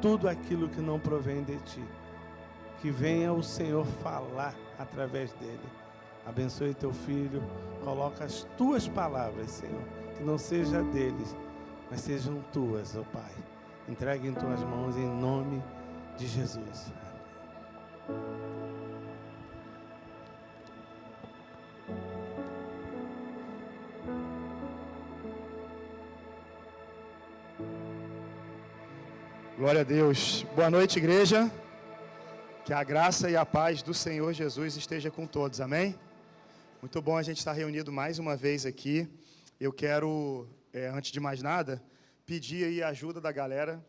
tudo aquilo que não provém de ti. Que venha o Senhor falar através dele. Abençoe teu filho, coloca as tuas palavras, Senhor, que não seja deles, mas sejam tuas, ó Pai. Entregue em tuas mãos em nome de Jesus. Glória a Deus. Boa noite, igreja. Que a graça e a paz do Senhor Jesus esteja com todos, amém? Muito bom a gente estar reunido mais uma vez aqui. Eu quero, antes de mais nada, pedir aí a ajuda da galera.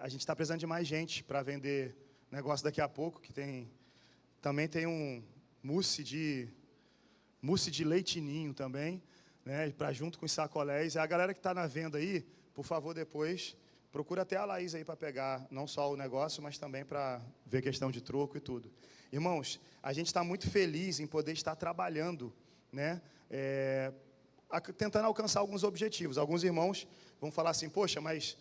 A gente está precisando de mais gente para vender negócio daqui a pouco, que também tem um mousse de leite ninho também, né, para junto com os sacolés. E a galera que está na venda aí, por favor, depois, procura até a Laís aí para pegar não só o negócio, mas também para ver questão de troco e tudo. Irmãos, a gente está muito feliz em poder estar trabalhando, né, tentando alcançar alguns objetivos. Alguns irmãos vão falar assim, poxa, mas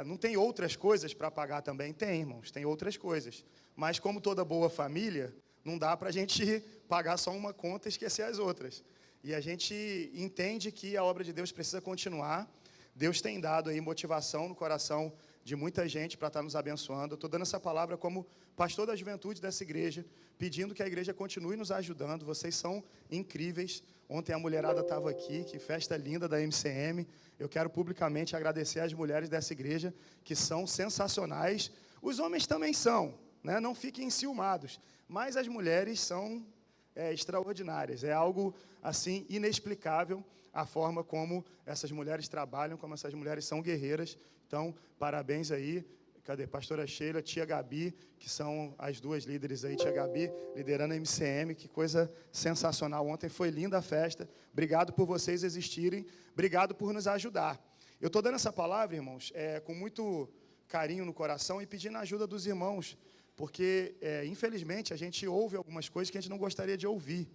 não tem outras coisas para pagar também? Tem, irmãos, tem outras coisas. Mas como toda boa família, não dá para a gente pagar só uma conta e esquecer as outras. E a gente entende que a obra de Deus precisa continuar. Deus tem dado aí motivação no coração de muita gente para estar nos abençoando. Eu estou dando essa palavra como pastor da juventude dessa igreja, pedindo que a igreja continue nos ajudando. Vocês são incríveis. Ontem a mulherada estava aqui, que festa linda da MCM. Eu quero publicamente agradecer às mulheres dessa igreja, que são sensacionais. Os homens também são, né? Não fiquem enciumados, mas as mulheres são extraordinárias. É algo assim inexplicável a forma como essas mulheres trabalham, como essas mulheres são guerreiras. Então, parabéns aí. Cadê? Pastora Sheila, tia Gabi, que são as duas líderes aí, tia Gabi, liderando a MCM, que coisa sensacional. Ontem foi linda a festa. Obrigado por vocês existirem, obrigado por nos ajudar. Eu estou dando essa palavra, irmãos, com muito carinho no coração e pedindo a ajuda dos irmãos, porque, infelizmente, a gente ouve algumas coisas que a gente não gostaria de ouvir.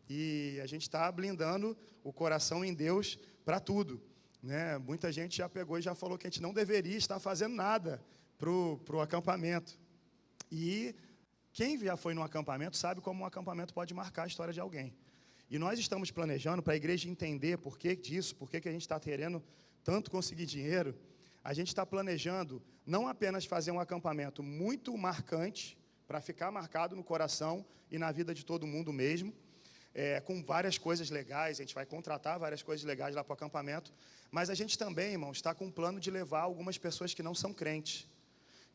E a gente está blindando o coração em Deus para tudo, né? Muita gente já pegou e já falou que a gente não deveria estar fazendo nada para o acampamento. E quem já foi num acampamento sabe como um acampamento pode marcar a história de alguém. E nós estamos planejando, para a igreja entender por que disso, por que a gente está querendo tanto conseguir dinheiro. A gente está planejando não apenas fazer um acampamento muito marcante, para ficar marcado no coração e na vida de todo mundo mesmo, com várias coisas legais. A gente vai contratar várias coisas legais lá para o acampamento, mas a gente também, irmãos, está com um plano de levar algumas pessoas que não são crentes.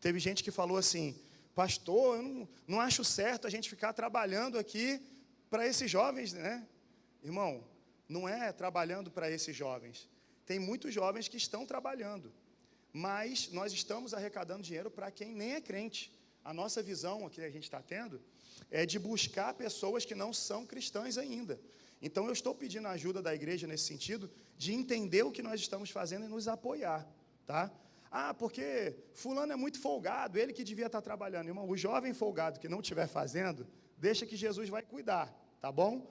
Teve gente que falou assim, pastor, eu não acho certo a gente ficar trabalhando aqui para esses jovens, né? Irmão, não é trabalhando para esses jovens. Tem muitos jovens que estão trabalhando, mas nós estamos arrecadando dinheiro para quem nem é crente. A nossa visão que a gente está tendo é de buscar pessoas que não são cristãs ainda. Então eu estou pedindo a ajuda da igreja nesse sentido, de entender o que nós estamos fazendo e nos apoiar, tá? Ah, porque fulano é muito folgado, ele que devia estar trabalhando. Irmão, o jovem folgado que não estiver fazendo, deixa que Jesus vai cuidar, tá bom?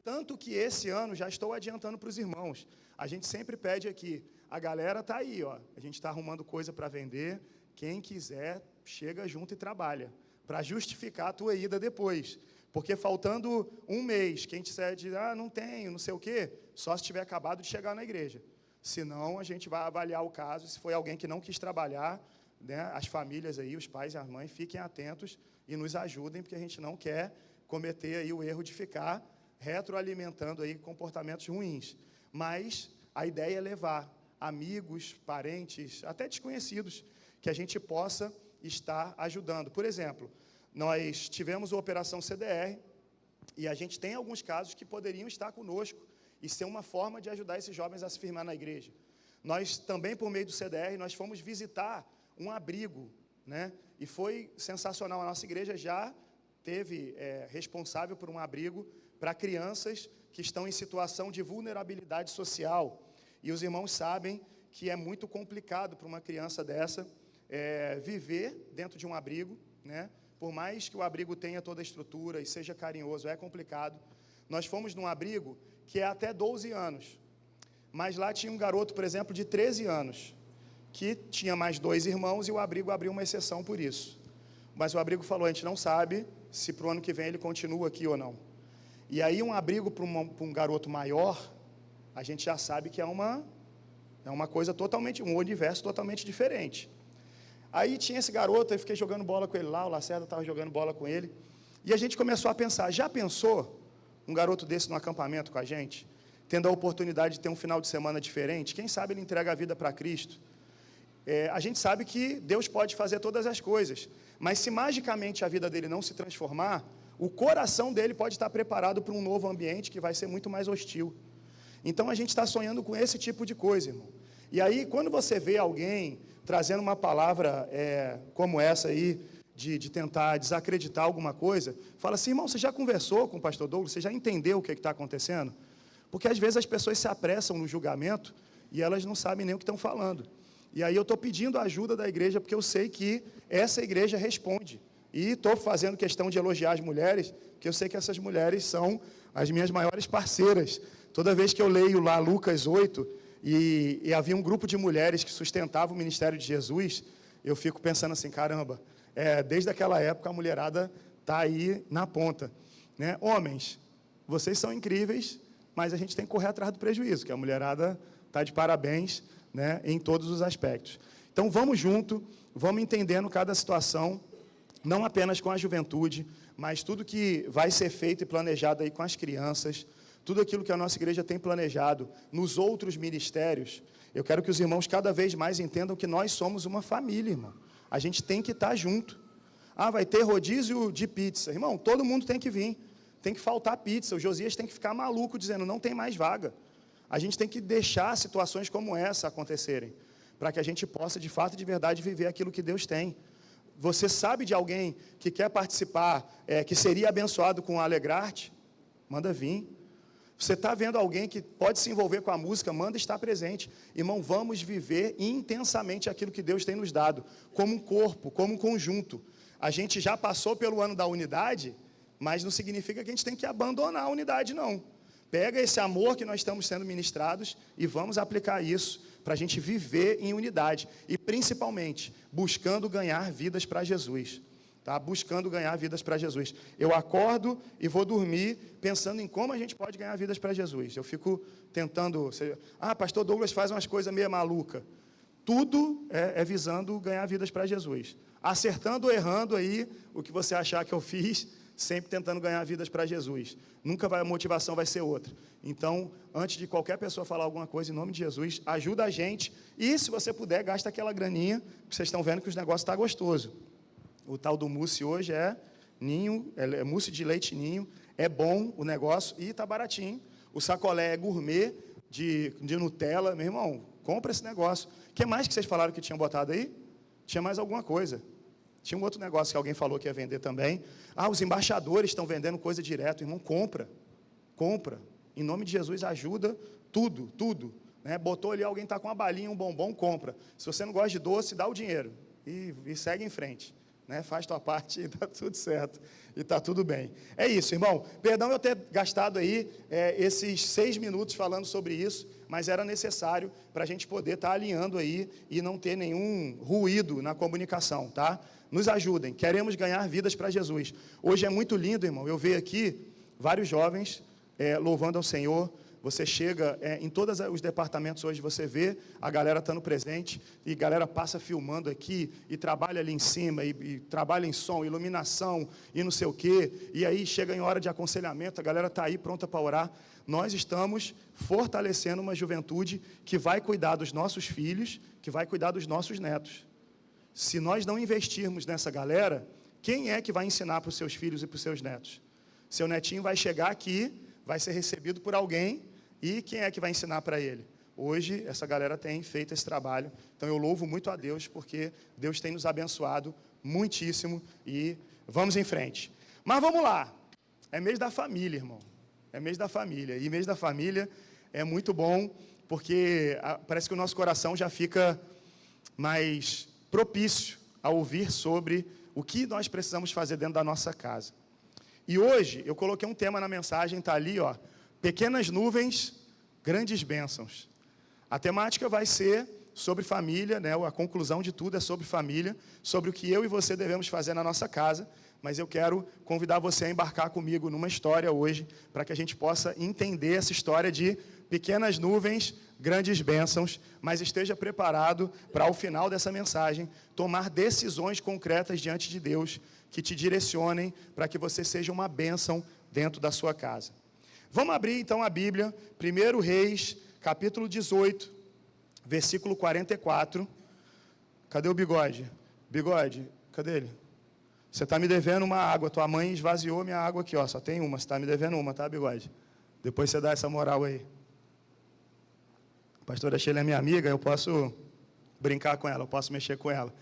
Tanto que esse ano, já estou adiantando para os irmãos, a gente sempre pede aqui, a galera está aí, ó, a gente está arrumando coisa para vender, quem quiser, chega junto e trabalha, para justificar a tua ida depois. Porque faltando um mês, quem disser de, não tenho, não sei o quê, só se tiver acabado de chegar na igreja. Senão, a gente vai avaliar o caso. Se foi alguém que não quis trabalhar, né, as famílias aí, os pais e as mães, fiquem atentos e nos ajudem, porque a gente não quer cometer aí o erro de ficar retroalimentando aí comportamentos ruins. Mas a ideia é levar amigos, parentes, até desconhecidos, que a gente possa estar ajudando. Por exemplo, nós tivemos a Operação CDR, e a gente tem alguns casos que poderiam estar conosco, e ser uma forma de ajudar esses jovens a se firmar na igreja. Nós também, por meio do CDR, nós fomos visitar um abrigo, né? E foi sensacional. A nossa igreja já teve responsável por um abrigo para crianças que estão em situação de vulnerabilidade social. E os irmãos sabem que é muito complicado para uma criança dessa viver dentro de um abrigo, né? Por mais que o abrigo tenha toda a estrutura e seja carinhoso, é complicado. Nós fomos num abrigo que é até 12 anos. Mas lá tinha um garoto, por exemplo, de 13 anos, que tinha mais 2 irmãos e o abrigo abriu uma exceção por isso. Mas o abrigo falou, a gente não sabe se para o ano que vem ele continua aqui ou não. E aí um abrigo para um garoto maior, a gente já sabe que é uma coisa totalmente, um universo totalmente diferente. Aí tinha esse garoto, eu fiquei jogando bola com ele lá, o Lacerda estava jogando bola com ele, e a gente começou a pensar, já pensou um garoto desse no acampamento com a gente, tendo a oportunidade de ter um final de semana diferente? Quem sabe ele entrega a vida para Cristo? A gente sabe que Deus pode fazer todas as coisas, mas se magicamente a vida dele não se transformar, o coração dele pode estar preparado para um novo ambiente que vai ser muito mais hostil. Então a gente está sonhando com esse tipo de coisa, irmão. E aí, quando você vê alguém trazendo uma palavra como essa aí, de tentar desacreditar alguma coisa, fala assim, irmão, você já conversou com o pastor Douglas? Você já entendeu o que está acontecendo? Porque às vezes as pessoas se apressam no julgamento e elas não sabem nem o que estão falando. E aí eu estou pedindo a ajuda da igreja, porque eu sei que essa igreja responde. E estou fazendo questão de elogiar as mulheres, porque eu sei que essas mulheres são as minhas maiores parceiras. Toda vez que eu leio lá Lucas 8, e havia um grupo de mulheres que sustentava o ministério de Jesus, eu fico pensando assim, caramba, desde aquela época a mulherada está aí na ponta. Né? Homens, vocês são incríveis, mas a gente tem que correr atrás do prejuízo, que a mulherada está de parabéns, né, em todos os aspectos. Então vamos junto, vamos entendendo cada situação, não apenas com a juventude, mas tudo que vai ser feito e planejado aí com as crianças, tudo aquilo que a nossa igreja tem planejado nos outros ministérios. Eu quero que os irmãos cada vez mais entendam que nós somos uma família, irmão. A gente tem que estar junto. Vai ter rodízio de pizza. Irmão, todo mundo tem que vir. Tem que faltar pizza. O Josias tem que ficar maluco dizendo, não tem mais vaga. A gente tem que deixar situações como essa acontecerem, para que a gente possa, de fato e de verdade, viver aquilo que Deus tem. Você sabe de alguém que quer participar, que seria abençoado com o Alegrarte? Manda vir. Você está vendo alguém que pode se envolver com a música? Manda estar presente. Irmão, vamos viver intensamente aquilo que Deus tem nos dado, como um corpo, como um conjunto. A gente já passou pelo ano da unidade, mas não significa que a gente tem que abandonar a unidade, não. Pega esse amor que nós estamos sendo ministrados e vamos aplicar isso para a gente viver em unidade. E, principalmente, buscando ganhar vidas para Jesus. Tá? Buscando ganhar vidas para Jesus. Eu acordo e vou dormir pensando em como a gente pode ganhar vidas para Jesus. Eu fico tentando... pastor Douglas faz umas coisas meio maluca. Tudo é visando ganhar vidas para Jesus. Acertando ou errando aí o que você achar que eu fiz, sempre tentando ganhar vidas para Jesus. Nunca a motivação vai ser outra. Então, antes de qualquer pessoa falar alguma coisa, em nome de Jesus, ajuda a gente. E, se você puder, gasta aquela graninha, porque vocês estão vendo que os negócios estão gostosos. O tal do mousse hoje é ninho, é mousse de leite ninho, é bom o negócio e está baratinho. O sacolé é gourmet de Nutella. Meu irmão, compra esse negócio. O que mais que vocês falaram que tinham botado aí? Tinha mais alguma coisa. Tinha um outro negócio que alguém falou que ia vender também. Os embaixadores estão vendendo coisa direto. Irmão, compra. Compra. Em nome de Jesus, ajuda tudo, tudo. Né? Botou ali, alguém está com uma balinha, um bombom, compra. Se você não gosta de doce, dá o dinheiro. E segue em frente. Né? Faz tua parte e está tudo certo. E está tudo bem. É isso, irmão. Perdão eu ter gastado aí esses 6 minutos falando sobre isso, mas era necessário para a gente poder estar alinhando aí e não ter nenhum ruído na comunicação, tá? Nos ajudem. Queremos ganhar vidas para Jesus. Hoje é muito lindo, irmão. Eu vejo aqui vários jovens louvando ao Senhor. Você chega em todos os departamentos hoje, você vê a galera estando presente, e a galera passa filmando aqui, e trabalha ali em cima, e trabalha em som, iluminação, e não sei o quê, e aí chega em hora de aconselhamento, a galera está aí pronta para orar. Nós estamos fortalecendo uma juventude que vai cuidar dos nossos filhos, que vai cuidar dos nossos netos. Se nós não investirmos nessa galera, quem é que vai ensinar para os seus filhos e para os seus netos? Seu netinho vai chegar aqui, vai ser recebido por alguém, e quem é que vai ensinar para ele? Hoje, essa galera tem feito esse trabalho, então eu louvo muito a Deus, porque Deus tem nos abençoado muitíssimo, e vamos em frente. Mas vamos lá, é mês da família, irmão, é mês da família, e mês da família é muito bom, porque parece que o nosso coração já fica mais propício a ouvir sobre o que nós precisamos fazer dentro da nossa casa. E hoje, eu coloquei um tema na mensagem, está ali, pequenas nuvens, grandes bênçãos. A temática vai ser sobre família, né? A conclusão de tudo é sobre família, sobre o que eu e você devemos fazer na nossa casa, mas eu quero convidar você a embarcar comigo numa história hoje, para que a gente possa entender essa história de pequenas nuvens, grandes bênçãos, mas esteja preparado para, ao final dessa mensagem, tomar decisões concretas diante de Deus, que te direcionem para que você seja uma bênção dentro da sua casa. Vamos abrir então a Bíblia, 1 Reis, capítulo 18, versículo 44. Cadê o Bigode? Bigode, cadê ele? Você está me devendo uma água, tua mãe esvaziou minha água aqui, ó, só tem uma, você está me devendo uma, tá, Bigode? Depois você dá essa moral aí. A pastora Sheila é minha amiga, eu posso brincar com ela, eu posso mexer com ela.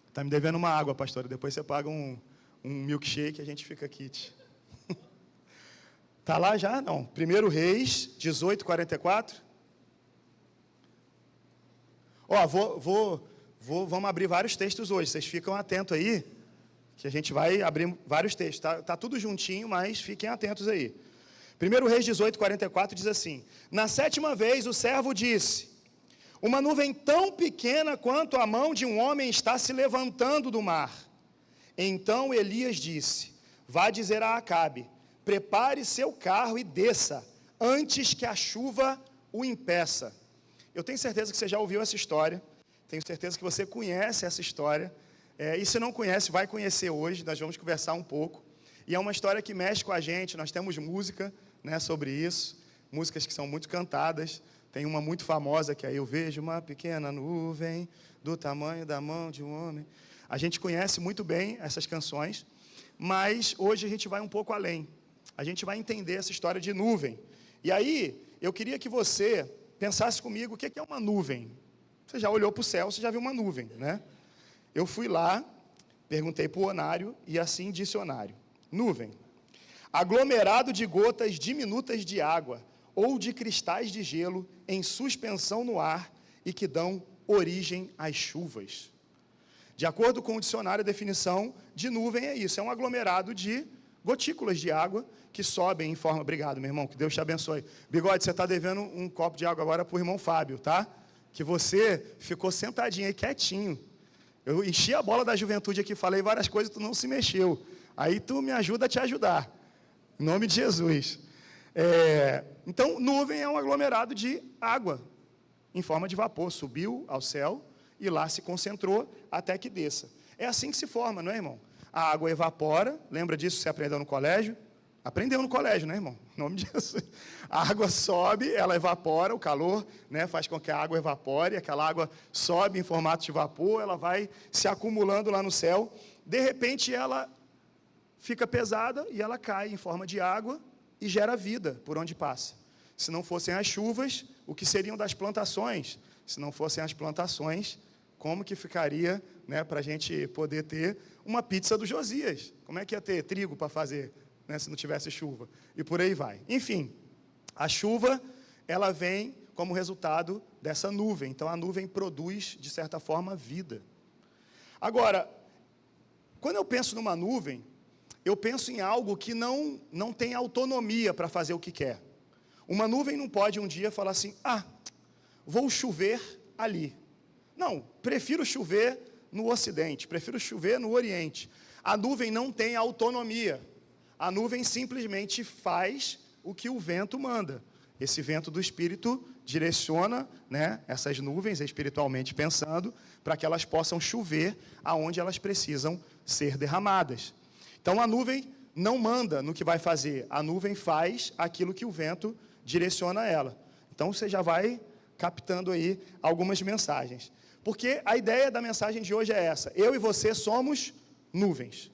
Está me devendo uma água, pastora, depois você paga um milkshake e a gente fica kit. Está lá já? Não. 1 Reis, 18, 44. Ó, vamos abrir vários textos hoje, vocês ficam atentos aí, que a gente vai abrir vários textos. Tá tudo juntinho, mas fiquem atentos aí. 1 Reis 18, 44 diz assim: Na 7ª vez o servo disse: Uma nuvem tão pequena quanto a mão de um homem está se levantando do mar. Então Elias disse: Vá dizer a Acabe, prepare seu carro e desça, antes que a chuva o impeça. Eu tenho certeza que você já ouviu essa história, tenho certeza que você conhece essa história, e se não conhece, vai conhecer hoje, nós vamos conversar um pouco. E é uma história que mexe com a gente, nós temos música, né, sobre isso, músicas que são muito cantadas. Tem uma muito famosa que aí eu vejo uma pequena nuvem do tamanho da mão de um homem. A gente conhece muito bem essas canções, mas hoje a gente vai um pouco além. A gente vai entender essa história de nuvem. E aí, eu queria que você pensasse comigo o que é uma nuvem. Você já olhou para o céu, você já viu uma nuvem, né? Eu fui lá, perguntei para o Onário, e assim disse o Onário: nuvem, aglomerado de gotas diminutas de água, ou de cristais de gelo em suspensão no ar e que dão origem às chuvas. De acordo com o dicionário, a definição de nuvem é isso, é um aglomerado de gotículas de água que sobem em forma... Obrigado, meu irmão, que Deus te abençoe. Bigode, você está devendo um copo de água agora para o irmão Fábio, tá? Que você ficou sentadinho aí, quietinho. Eu enchi a bola da juventude aqui, falei várias coisas, tu não se mexeu. Aí tu me ajuda a te ajudar. Em nome de Jesus. Então, nuvem é um aglomerado de água em forma de vapor, subiu ao céu e lá se concentrou até que desça. É assim que se forma, não é, irmão? A água evapora, lembra disso que você aprendeu no colégio? Aprendeu no colégio, né, irmão? Em nome de Jesus. A água sobe, ela evapora, o calor, né, faz com que a água evapore, aquela água sobe em formato de vapor, ela vai se acumulando lá no céu, de repente ela fica pesada e ela cai em forma de água e gera vida por onde passa. Se não fossem as chuvas, o que seriam das plantações? Se não fossem as plantações, como que ficaria, né, para a gente poder ter uma pizza do Josias? Como é que ia ter trigo para fazer, né, se não tivesse chuva? E por aí vai. Enfim, a chuva, ela vem como resultado dessa nuvem. Então, a nuvem produz, de certa forma, vida. Agora, quando eu penso numa nuvem, eu penso em algo que não tem autonomia para fazer o que quer. Uma nuvem não pode um dia falar assim: vou chover ali. Não, prefiro chover no Ocidente, prefiro chover no Oriente. A nuvem não tem autonomia. A nuvem simplesmente faz o que o vento manda. Esse vento do Espírito direciona, né, essas nuvens, espiritualmente pensando, para que elas possam chover aonde elas precisam ser derramadas. Então, a nuvem não manda no que vai fazer, a nuvem faz aquilo que o vento direciona ela. Então, você já vai captando aí algumas mensagens. Porque a ideia da mensagem de hoje é essa: eu e você somos nuvens.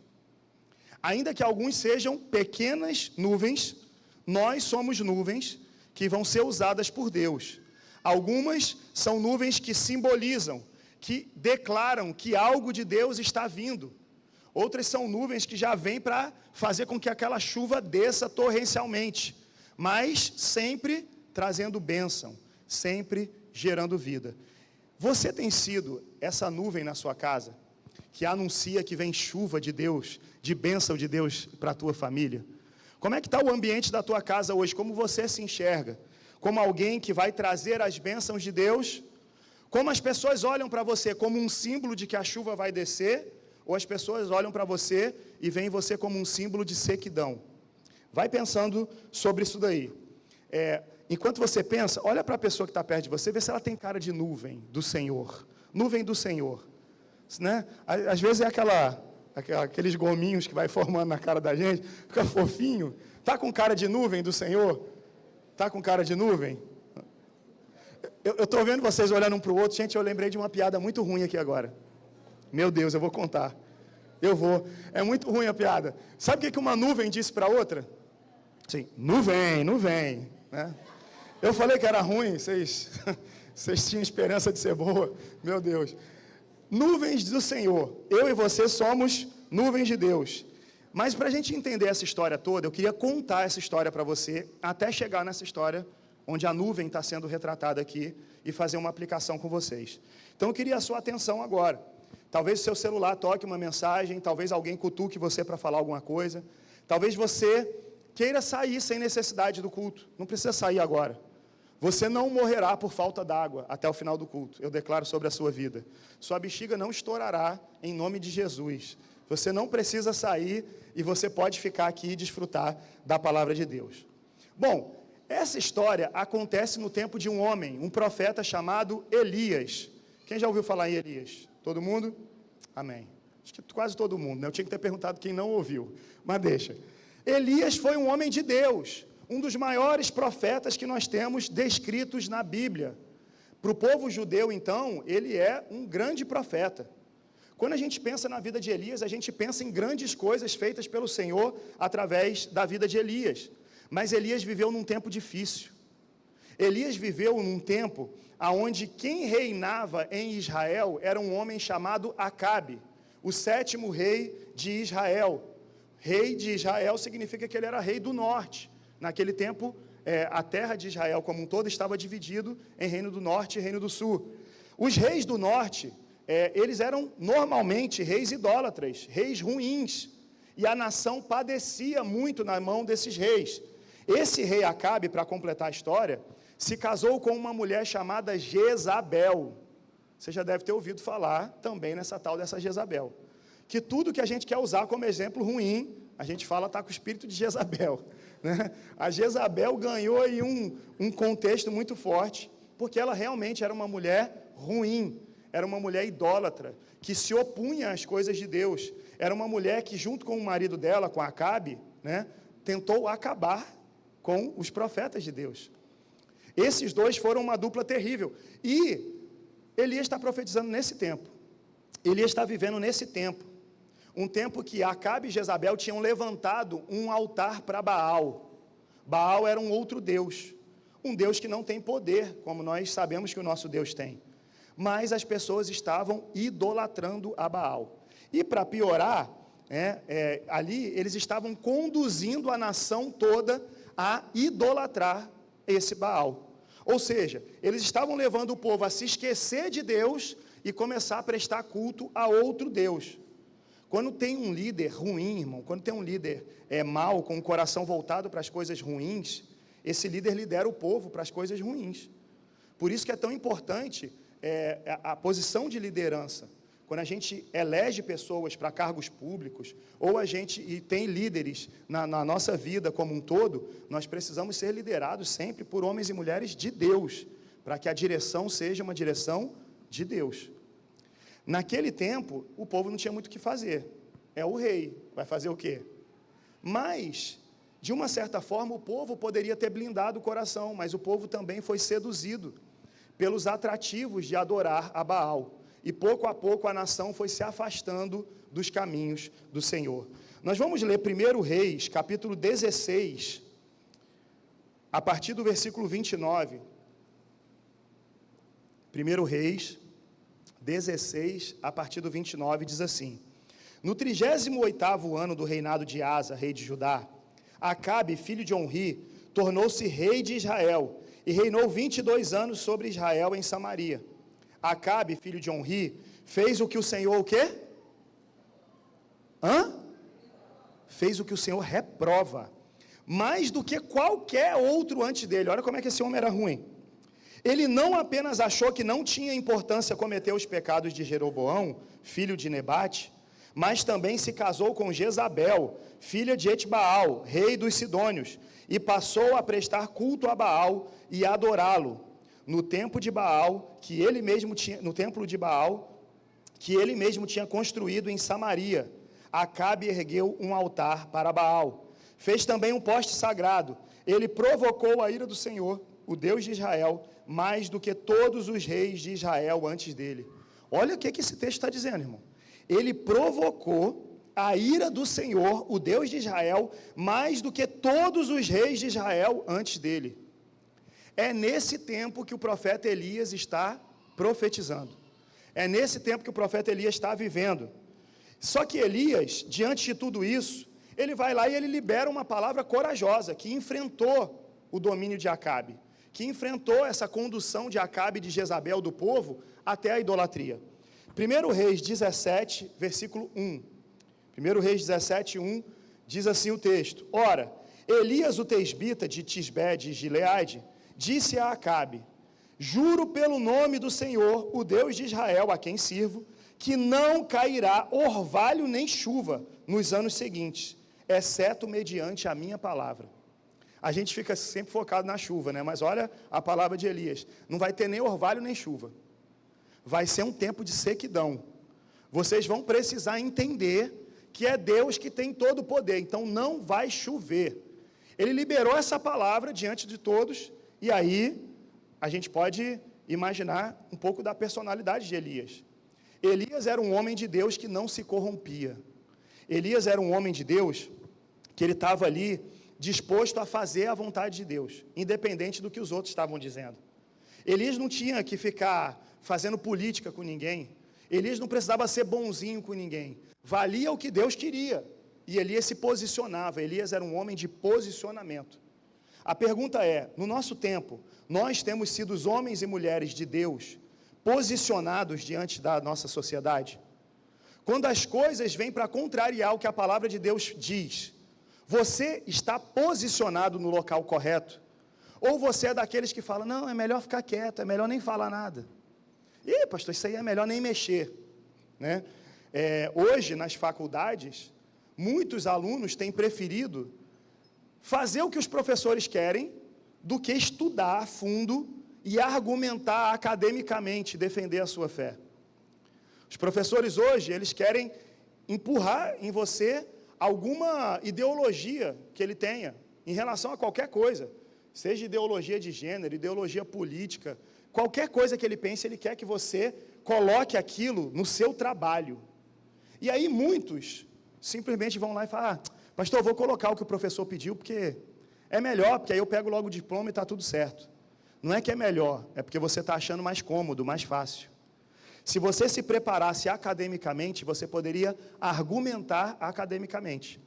Ainda que alguns sejam pequenas nuvens, nós somos nuvens que vão ser usadas por Deus. Algumas são nuvens que simbolizam, que declaram que algo de Deus está vindo. Outras são nuvens que já vêm para fazer com que aquela chuva desça torrencialmente, mas sempre trazendo bênção, sempre gerando vida. Você tem sido essa nuvem na sua casa, que anuncia que vem chuva de Deus, de bênção de Deus para a tua família? Como é que está o ambiente da tua casa hoje? Como você se enxerga? Como alguém que vai trazer as bênçãos de Deus? Como as pessoas olham para você como um símbolo de que a chuva vai descer, ou as pessoas olham para você e veem você como um símbolo de sequidão. Vai pensando sobre isso daí. Enquanto você pensa, olha para a pessoa que está perto de você, vê se ela tem cara de nuvem do Senhor. Nuvem do Senhor. Né? Às vezes é aqueles gominhos que vai formando na cara da gente, fica fofinho. Está com cara de nuvem do Senhor? Está com cara de nuvem? Eu estou vendo vocês olhando um para o outro. Gente, eu lembrei de uma piada muito ruim aqui agora. Meu Deus, eu vou contar. Eu vou. É muito ruim a piada. Sabe o que uma nuvem disse para outra? Sim, nuvem, nuvem. Né? Eu falei que era ruim, vocês tinham esperança de ser boa. Meu Deus. Nuvens do Senhor. Eu e você somos nuvens de Deus. Mas para a gente entender essa história toda, eu queria contar essa história para você, até chegar nessa história onde a nuvem está sendo retratada aqui, e fazer uma aplicação com vocês. Então eu queria a sua atenção agora. Talvez o seu celular toque uma mensagem, talvez alguém cutuque você para falar alguma coisa, talvez você queira sair sem necessidade do culto, não precisa sair agora. Você não morrerá por falta d'água até o final do culto, eu declaro sobre a sua vida. Sua bexiga não estourará em nome de Jesus. Você não precisa sair e você pode ficar aqui e desfrutar da palavra de Deus. Bom, essa história acontece no tempo de um homem, um profeta chamado Elias. Quem já ouviu falar em Elias? Todo mundo? Amém. Acho que quase todo mundo, né? Eu tinha que ter perguntado quem não ouviu, mas deixa. Elias foi um homem de Deus, um dos maiores profetas que nós temos descritos na Bíblia. Para o povo judeu, então, ele é um grande profeta. Quando a gente pensa na vida de Elias, a gente pensa em grandes coisas feitas pelo Senhor através da vida de Elias. Mas Elias viveu num tempo difícil. Elias viveu num tempo onde quem reinava em Israel era um homem chamado Acabe, o 7º rei de Israel. Rei de Israel significa que ele era rei do norte. Naquele tempo, a terra de Israel como um todo estava dividido em reino do norte e reino do sul. Os reis do norte, eles eram normalmente reis idólatras, reis ruins, e a nação padecia muito na mão desses reis. Esse rei Acabe, para completar a história, se casou com uma mulher chamada Jezabel. Você já deve ter ouvido falar também nessa tal dessa Jezabel. Que tudo que a gente quer usar como exemplo ruim, a gente fala está com o espírito de Jezabel. Né? A Jezabel ganhou aí um contexto muito forte, porque ela realmente era uma mulher ruim, era uma mulher idólatra, que se opunha às coisas de Deus. Era uma mulher que, junto com o marido dela, com Acabe, né, tentou acabar com os profetas de Deus. Esses dois foram uma dupla terrível. E Elias está profetizando nesse tempo. Elias está vivendo nesse tempo. Um tempo que Acabe e Jezabel tinham levantado um altar para Baal. Baal era um outro Deus. Um Deus que não tem poder, como nós sabemos que o nosso Deus tem. Mas as pessoas estavam idolatrando a Baal. E para piorar, ali eles estavam conduzindo a nação toda a idolatrar esse Baal. Ou seja, eles estavam levando o povo a se esquecer de Deus e começar a prestar culto a outro Deus. Quando tem um líder ruim, irmão, quando tem um líder mau, com o coração voltado para as coisas ruins, esse líder lidera o povo para as coisas ruins. Por isso que é tão importante a posição de liderança. Quando a gente elege pessoas para cargos públicos, ou a gente tem líderes na nossa vida como um todo, nós precisamos ser liderados sempre por homens e mulheres de Deus, para que a direção seja uma direção de Deus. Naquele tempo, o povo não tinha muito o que fazer. É o rei, vai fazer o quê? Mas, de uma certa forma, o povo poderia ter blindado o coração, mas o povo também foi seduzido pelos atrativos de adorar a Baal. E pouco a pouco a nação foi se afastando dos caminhos do Senhor. Nós vamos ler 1 Reis, capítulo 16, a partir do versículo 29. 1 Reis 16, a partir do 29, diz assim: No 38º ano do reinado de Asa, rei de Judá, Acabe, filho de Onri, tornou-se rei de Israel, e reinou 22 anos sobre Israel em Samaria. Acabe, filho de Onri, fez o que o Senhor, o quê? Fez o que o Senhor reprova, mais do que qualquer outro antes dele. Olha como é que esse homem era ruim. Ele não apenas achou que não tinha importância cometer os pecados de Jeroboão, filho de Nebate, mas também se casou com Jezabel, filha de Etbaal, rei dos Sidônios, e passou a prestar culto a Baal e a adorá-lo no templo de Baal, que ele mesmo tinha construído em Samaria. Acabe ergueu um altar para Baal. Fez também um poste sagrado. Ele provocou a ira do Senhor, o Deus de Israel, mais do que todos os reis de Israel antes dele. Olha o que esse texto está dizendo, irmão. Ele provocou a ira do Senhor, o Deus de Israel, mais do que todos os reis de Israel antes dele. É nesse tempo que o profeta Elias está profetizando. É nesse tempo que o profeta Elias está vivendo. Só que Elias, diante de tudo isso, ele vai lá e ele libera uma palavra corajosa, que enfrentou o domínio de Acabe, que enfrentou essa condução de Acabe e de Jezabel do povo até a idolatria. 1 Reis 17, versículo 1. 1 Reis 17, 1, diz assim o texto: Ora, Elias o tesbita de Tisbé de Gileade disse a Acabe: Juro pelo nome do Senhor, o Deus de Israel, a quem sirvo, que não cairá orvalho nem chuva nos anos seguintes, exceto mediante a minha palavra. A gente fica sempre focado na chuva, né? Mas olha a palavra de Elias: não vai ter nem orvalho nem chuva. Vai ser um tempo de sequidão. Vocês vão precisar entender que é Deus que tem todo o poder, então não vai chover. Ele liberou essa palavra diante de todos, e aí a gente pode imaginar um pouco da personalidade de Elias. Elias era um homem de Deus que não se corrompia. Elias era um homem de Deus que ele estava ali disposto a fazer a vontade de Deus, independente do que os outros estavam dizendo. Elias não tinha que ficar fazendo política com ninguém. Elias não precisava ser bonzinho com ninguém. Valia o que Deus queria. E Elias se posicionava. Elias era um homem de posicionamento. A pergunta é, no nosso tempo, nós temos sido os homens e mulheres de Deus posicionados diante da nossa sociedade? Quando as coisas vêm para contrariar o que a palavra de Deus diz, você está posicionado no local correto? Ou você é daqueles que falam, não, é melhor ficar quieto, é melhor nem falar nada. Ih, pastor, isso aí é melhor nem mexer, né? Hoje, nas faculdades, muitos alunos têm preferido fazer o que os professores querem do que estudar a fundo e argumentar academicamente, defender a sua fé. Os professores hoje, eles querem empurrar em você alguma ideologia que ele tenha em relação a qualquer coisa, seja ideologia de gênero, ideologia política, qualquer coisa que ele pense, ele quer que você coloque aquilo no seu trabalho. E aí muitos simplesmente vão lá e falam, pastor, eu vou colocar o que o professor pediu, porque é melhor, porque aí eu pego logo o diploma e está tudo certo. Não é que é melhor, é porque você está achando mais cômodo, mais fácil. Se você se preparasse academicamente, você poderia argumentar academicamente.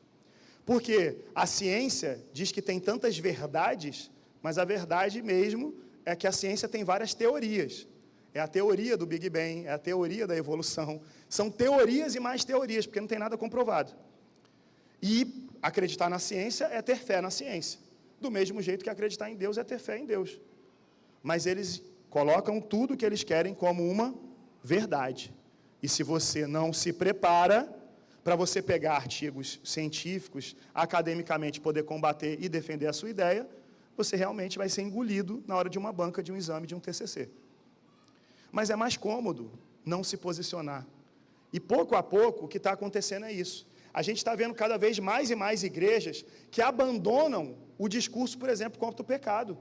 Porque a ciência diz que tem tantas verdades, mas a verdade mesmo é que a ciência tem várias teorias. É a teoria do Big Bang, é a teoria da evolução. São teorias e mais teorias, porque não tem nada comprovado. E acreditar na ciência é ter fé na ciência. Do mesmo jeito que acreditar em Deus é ter fé em Deus. Mas eles colocam tudo que eles querem como uma verdade. E se você não se prepara para você pegar artigos científicos, academicamente poder combater e defender a sua ideia, você realmente vai ser engolido na hora de uma banca, de um exame, de um TCC. Mas é mais cômodo não se posicionar. E pouco a pouco o que está acontecendo é isso. A gente está vendo cada vez mais e mais igrejas que abandonam o discurso, por exemplo, contra o pecado.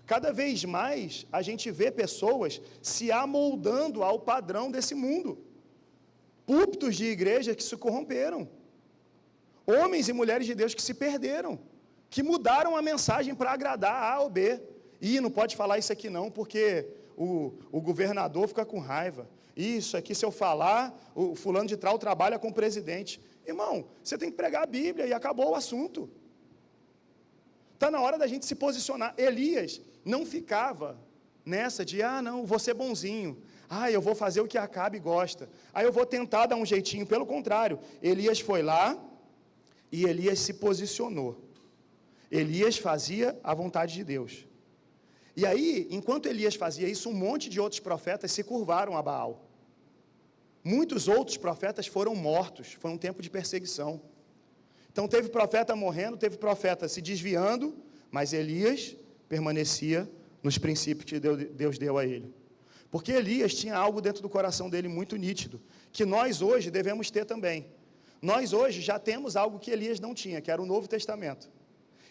Cada vez mais a gente vê pessoas se amoldando ao padrão desse mundo. Púlpitos de igreja que se corromperam. Homens e mulheres de Deus que se perderam. Que mudaram a mensagem para agradar A ou B. E não pode falar isso aqui não, porque o governador fica com raiva. Isso aqui, se eu falar, o fulano de tal trabalha com o presidente. Irmão, você tem que pregar a Bíblia e acabou o assunto. Está na hora da gente se posicionar. Elias não ficava nessa de, não, vou ser bonzinho. Eu vou fazer o que Acabe gosta. Eu vou tentar dar um jeitinho. Pelo contrário, Elias foi lá e Elias se posicionou. Elias fazia a vontade de Deus. E aí, enquanto Elias fazia isso, um monte de outros profetas se curvaram a Baal. Muitos outros profetas foram mortos, foi um tempo de perseguição. Então teve profeta morrendo, teve profeta se desviando, mas Elias permanecia nos princípios que Deus deu a ele. Porque Elias tinha algo dentro do coração dele muito nítido, que nós hoje devemos ter também. Nós hoje já temos algo que Elias não tinha, que era o Novo Testamento.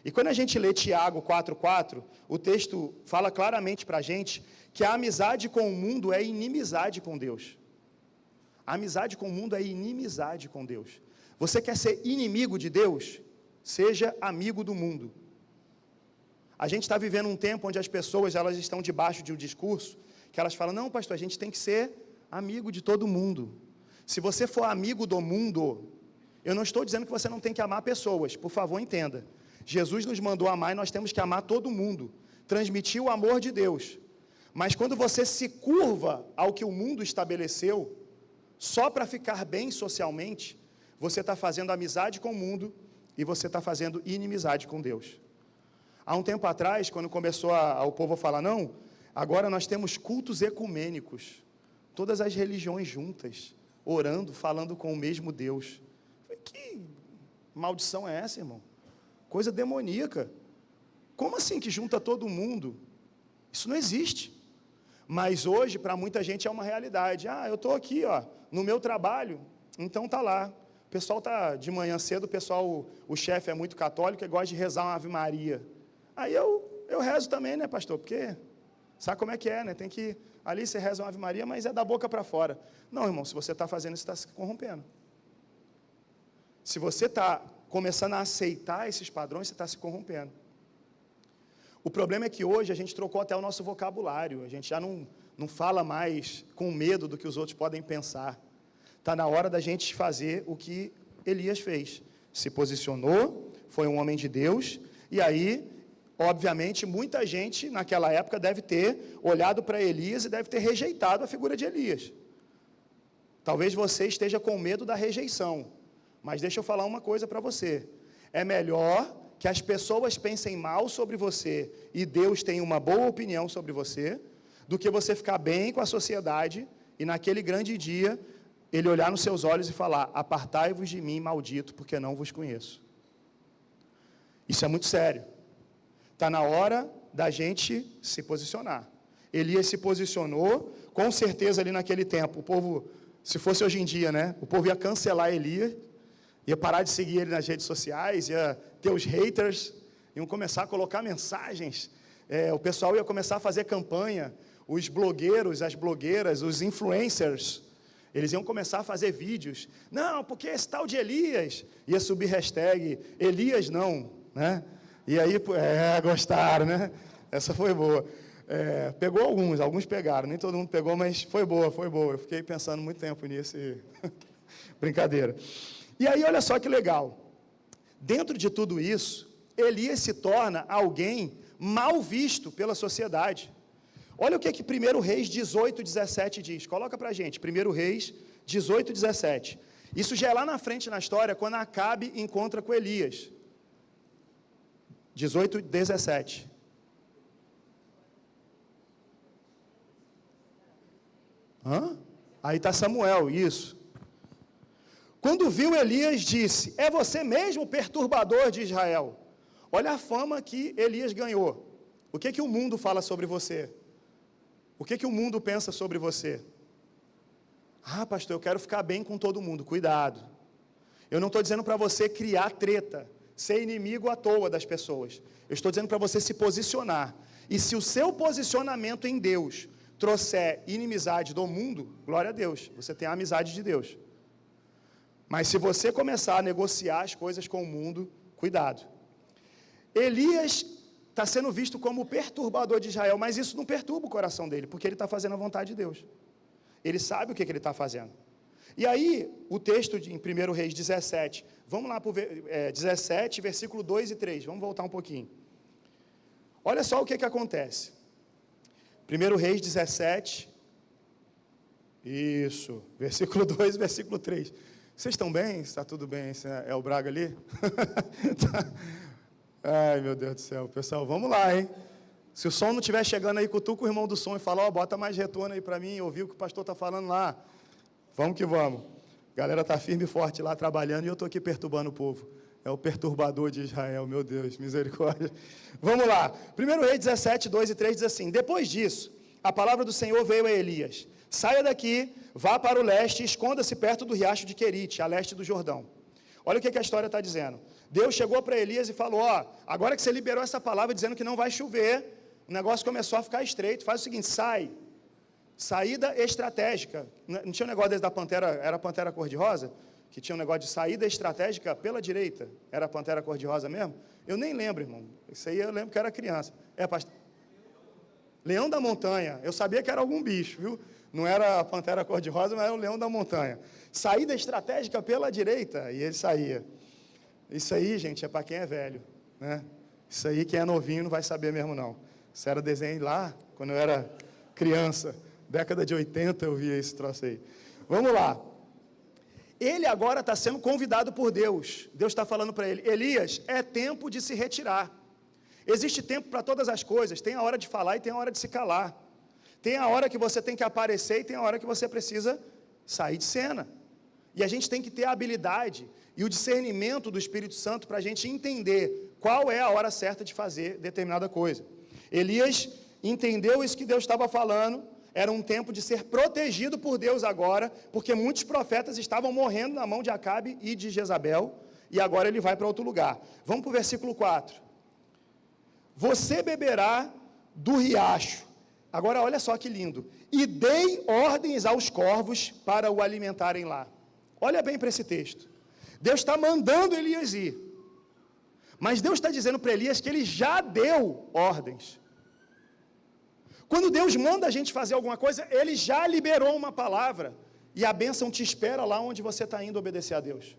E quando a gente lê Tiago 4,4, o texto fala claramente para a gente que a amizade com o mundo é inimizade com Deus. A amizade com o mundo é inimizade com Deus. Você quer ser inimigo de Deus? Seja amigo do mundo. A gente está vivendo um tempo onde as pessoas elas estão debaixo de um discurso que elas falam, não, pastor, a gente tem que ser amigo de todo mundo. Se você for amigo do mundo, eu não estou dizendo que você não tem que amar pessoas, por favor, entenda. Jesus nos mandou amar e nós temos que amar todo mundo, transmitir o amor de Deus. Mas quando você se curva ao que o mundo estabeleceu, só para ficar bem socialmente, você está fazendo amizade com o mundo e você está fazendo inimizade com Deus. Há um tempo atrás, quando começou o povo a falar, não, agora nós temos cultos ecumênicos, todas as religiões juntas, orando, falando com o mesmo Deus. Que maldição é essa, irmão? Coisa demoníaca. Como assim que junta todo mundo? Isso não existe. Mas hoje, para muita gente, é uma realidade. Ah, eu estou aqui, ó, no meu trabalho, então está lá. O pessoal está de manhã cedo, o chefe é muito católico e gosta de rezar uma Ave Maria. Aí eu rezo também, né, pastor? Porque sabe como é que é, né? Tem que, ali você reza uma Ave Maria, mas é da boca para fora. Não, irmão, se você está fazendo isso, você está se corrompendo. Se você está começando a aceitar esses padrões, você está se corrompendo. O problema é que hoje a gente trocou até o nosso vocabulário, a gente já não fala mais com medo do que os outros podem pensar. Está na hora da gente fazer o que Elias fez. Se posicionou, foi um homem de Deus, e aí, obviamente, muita gente naquela época deve ter olhado para Elias e deve ter rejeitado a figura de Elias. Talvez você esteja com medo da rejeição. Mas deixa eu falar uma coisa para você. É melhor que as pessoas pensem mal sobre você e Deus tenha uma boa opinião sobre você, do que você ficar bem com a sociedade e naquele grande dia, ele olhar nos seus olhos e falar, apartai-vos de mim, maldito, porque não vos conheço. Isso é muito sério. Está na hora da gente se posicionar. Elias se posicionou, com certeza ali naquele tempo, o povo, se fosse hoje em dia, né, o povo ia cancelar Elias, ia parar de seguir ele nas redes sociais, ia ter os haters, iam começar a colocar mensagens, o pessoal ia começar a fazer campanha, os blogueiros, as blogueiras, os influencers, eles iam começar a fazer vídeos, não, porque esse tal de Elias, ia subir hashtag, Elias não, né? E aí, gostaram, né? Essa foi boa. Pegou alguns pegaram, nem todo mundo pegou, mas foi boa, eu fiquei pensando muito tempo nisso, brincadeira. E aí, olha só que legal, dentro de tudo isso, Elias se torna alguém mal visto pela sociedade. Olha o que 1 Reis 18, 17 diz, coloca para a gente, 1 Reis 18, 17. Isso já é lá na frente na história, quando Acabe encontra com Elias. 18, 17. Aí está Samuel, isso. Quando viu Elias, disse, é você mesmo, perturbador de Israel? Olha a fama que Elias ganhou. O que o mundo fala sobre você? O que o mundo pensa sobre você? Ah, pastor, eu quero ficar bem com todo mundo. Cuidado. Eu não estou dizendo para você criar treta, ser inimigo à toa das pessoas. Eu estou dizendo para você se posicionar. E se o seu posicionamento em Deus trouxer inimizade do mundo, glória a Deus, você tem a amizade de Deus. Mas se você começar a negociar as coisas com o mundo, cuidado. Elias está sendo visto como o perturbador de Israel, mas isso não perturba o coração dele, porque ele está fazendo a vontade de Deus. Ele sabe o que ele está fazendo. E aí, o texto em 1 Reis 17, vamos lá para o 17, versículo 2 e 3, vamos voltar um pouquinho. Olha só o que acontece. 1 Reis 17, isso, versículo 2 e versículo 3. Vocês estão bem? Está tudo bem? É o Braga ali? Ai, meu Deus do céu. Pessoal, vamos lá, hein? Se o som não estiver chegando aí, cutuca o irmão do som e fala, bota mais retorno aí para mim, ouvir o que o pastor está falando lá. Vamos que vamos. A galera está firme e forte lá trabalhando e eu estou aqui perturbando o povo. É o perturbador de Israel, meu Deus, misericórdia. Vamos lá. 1 Reis 17, 2 e 3 diz assim, depois disso, a palavra do Senhor veio a Elias. Saia daqui, vá para o leste e esconda-se perto do riacho de Querite, a leste do Jordão. Olha o que a história está dizendo. Deus chegou para Elias e falou, agora que você liberou essa palavra dizendo que não vai chover, o negócio começou a ficar estreito, faz o seguinte, sai. Saída estratégica. Não tinha um negócio desse da pantera, era a pantera cor-de-rosa? Que tinha um negócio de saída estratégica pela direita. Era a pantera cor-de-rosa mesmo? Eu nem lembro, irmão. Isso aí eu lembro que era criança. Pastor. Leão da montanha. Eu sabia que era algum bicho, viu? Não era a pantera cor-de-rosa, mas era o leão da montanha. Saída estratégica pela direita. E ele saía. Isso aí, gente, é para quem é velho, né? Isso aí, quem é novinho não vai saber mesmo, não. Isso era desenho lá, quando eu era criança. Década de 80 eu via esse troço aí. Vamos lá. Ele agora está sendo convidado por Deus. Deus está falando para ele, Elias, é tempo de se retirar. Existe tempo para todas as coisas. Tem a hora de falar e tem a hora de se calar. Tem a hora que você tem que aparecer e tem a hora que você precisa sair de cena. E a gente tem que ter a habilidade e o discernimento do Espírito Santo para a gente entender qual é a hora certa de fazer determinada coisa. Elias entendeu isso que Deus estava falando. Era um tempo de ser protegido por Deus agora, porque muitos profetas estavam morrendo na mão de Acabe e de Jezabel, e agora ele vai para outro lugar. Vamos para o versículo 4. Você beberá do riacho. Agora olha só que lindo. E dei ordens aos corvos para o alimentarem lá. Olha bem para esse texto. Deus está mandando Elias ir. Mas Deus está dizendo para Elias que ele já deu ordens. Quando Deus manda a gente fazer alguma coisa, Ele já liberou uma palavra, e a bênção te espera lá onde você está indo obedecer a Deus.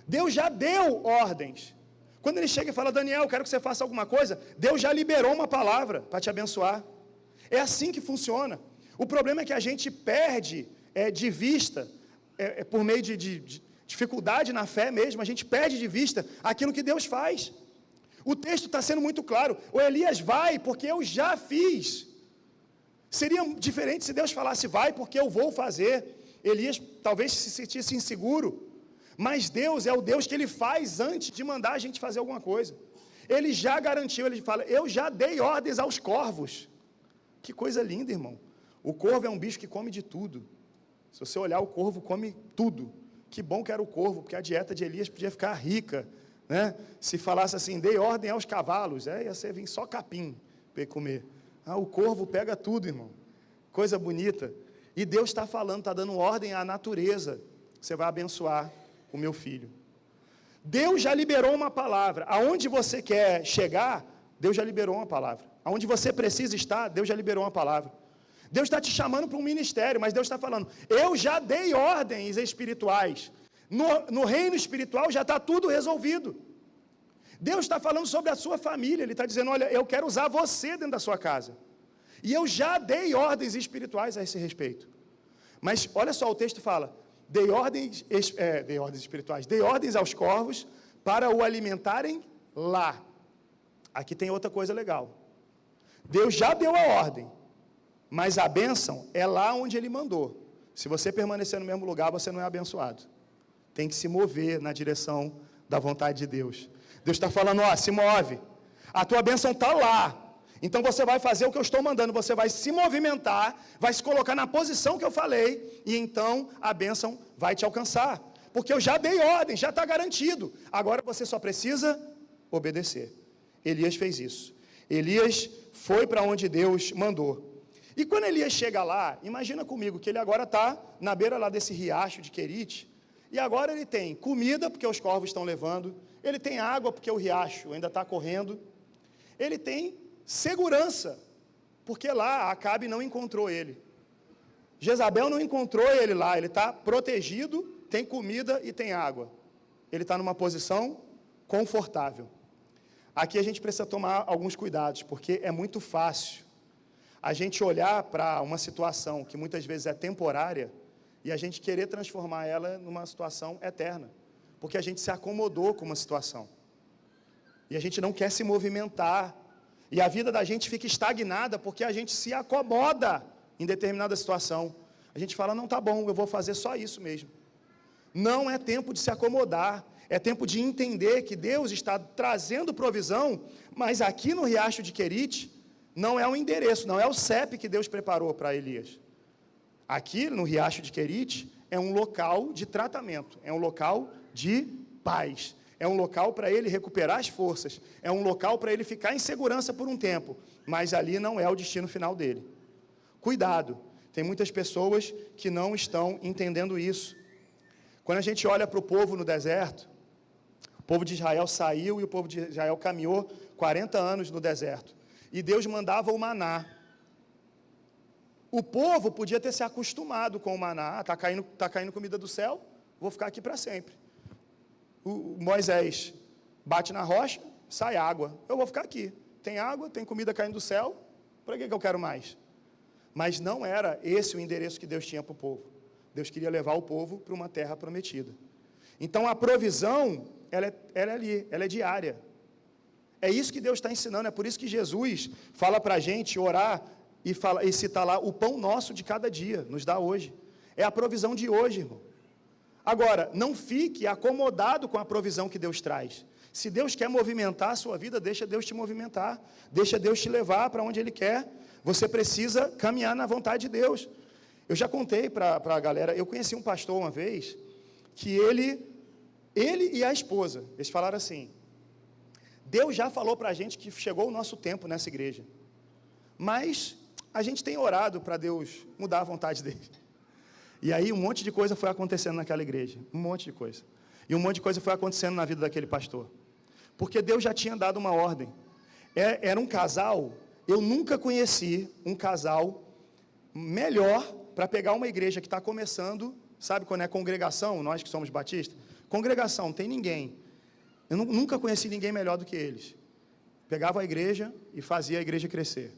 Deus já deu ordens. Quando Ele chega e fala, Daniel, eu quero que você faça alguma coisa, Deus já liberou uma palavra para te abençoar. É assim que funciona. O problema é que a gente perde de vista, por meio de dificuldade na fé mesmo, a gente perde de vista aquilo que Deus faz. O texto está sendo muito claro. O Elias vai porque eu já fiz. Seria diferente se Deus falasse vai porque eu vou fazer. Elias talvez se sentisse inseguro. Mas Deus é o Deus que Ele faz antes de mandar a gente fazer alguma coisa. Ele já garantiu, Ele fala, eu já dei ordens aos corvos. Que coisa linda, irmão. O corvo é um bicho que come de tudo. Se você olhar, o corvo come tudo. Que bom que era o corvo, porque a dieta de Elias podia ficar rica. Né? Se falasse assim, dei ordem aos cavalos, ia ser vir só capim para comer. O corvo pega tudo, irmão. Coisa bonita. E Deus está falando, está dando ordem à natureza. Você vai abençoar o meu filho. Deus já liberou uma palavra. Aonde você quer chegar, Deus já liberou uma palavra. Aonde você precisa estar, Deus já liberou uma palavra. Deus está te chamando para um ministério, mas Deus está falando, eu já dei ordens espirituais. No reino espiritual já está tudo resolvido. Deus está falando sobre a sua família. Ele está dizendo, olha, eu quero usar você dentro da sua casa. E eu já dei ordens espirituais a esse respeito. Mas olha só, o texto fala, dei ordens espirituais, dei ordens aos corvos para o alimentarem lá. Aqui tem outra coisa legal. Deus já deu a ordem, mas a bênção é lá onde Ele mandou. Se você permanecer no mesmo lugar, você não é abençoado. Tem que se mover na direção da vontade de Deus. Deus está falando, se move. A tua bênção está lá. Então você vai fazer o que eu estou mandando. Você vai se movimentar, vai se colocar na posição que eu falei, e então a bênção vai te alcançar. Porque eu já dei ordem, já está garantido. Agora você só precisa obedecer. Elias fez isso. Elias foi para onde Deus mandou. E quando Elias chega lá, imagina comigo que ele agora está na beira lá desse riacho de Querite. E agora ele tem comida, porque os corvos estão levando. Ele tem água, porque o riacho ainda está correndo. Ele tem segurança, porque lá Acabe não encontrou ele. Jezabel não encontrou ele lá. Ele está protegido, tem comida e tem água. Ele está numa posição confortável. Aqui a gente precisa tomar alguns cuidados, porque é muito fácil a gente olhar para uma situação que muitas vezes é temporária e a gente querer transformar ela numa situação eterna, porque a gente se acomodou com uma situação, e a gente não quer se movimentar, E a vida da gente fica estagnada porque a gente se acomoda em determinada situação. A gente fala, não, tá bom, eu vou fazer só isso mesmo. Não é tempo de se acomodar, é tempo de entender que Deus está trazendo provisão, mas aqui no Riacho de Querite, não é o endereço, não é o CEP que Deus preparou para Elias. Aqui no Riacho de Querite, é um local de tratamento, é um local de paz, é um local para ele recuperar as forças, é um local para ele ficar em segurança por um tempo, mas ali não é o destino final dele. Cuidado, tem muitas pessoas que não estão entendendo isso. Quando a gente olha para o povo no deserto, o povo de Israel saiu e o povo de Israel caminhou 40 anos no deserto, e Deus mandava o maná. O povo podia ter se acostumado com o maná, está caindo comida do céu, vou ficar aqui para sempre. O Moisés bate na rocha, sai água, eu vou ficar aqui. Tem água, tem comida caindo do céu, para que eu quero mais? Mas não era esse o endereço que Deus tinha para o povo. Deus queria levar o povo para uma terra prometida. Então a provisão, ela é ali, ela é diária. É isso que Deus está ensinando, é por isso que Jesus fala para a gente orar e citar lá, o pão nosso de cada dia, nos dá hoje. É a provisão de hoje, irmão. Agora, não fique acomodado com a provisão que Deus traz. Se Deus quer movimentar a sua vida, deixa Deus te movimentar, deixa Deus te levar para onde Ele quer. Você precisa caminhar na vontade de Deus. Eu já contei para a galera, eu conheci um pastor uma vez, que ele e a esposa, eles falaram assim, Deus já falou para a gente que chegou o nosso tempo nessa igreja, mas a gente tem orado para Deus mudar a vontade dele. E aí um monte de coisa foi acontecendo naquela igreja, um monte de coisa. E um monte de coisa foi acontecendo na vida daquele pastor. Porque Deus já tinha dado uma ordem. Era um casal, eu nunca conheci um casal melhor para pegar uma igreja que está começando, sabe quando é congregação, nós que somos batistas, congregação, não tem ninguém. Eu nunca conheci ninguém melhor do que eles. Pegava a igreja e fazia a igreja crescer.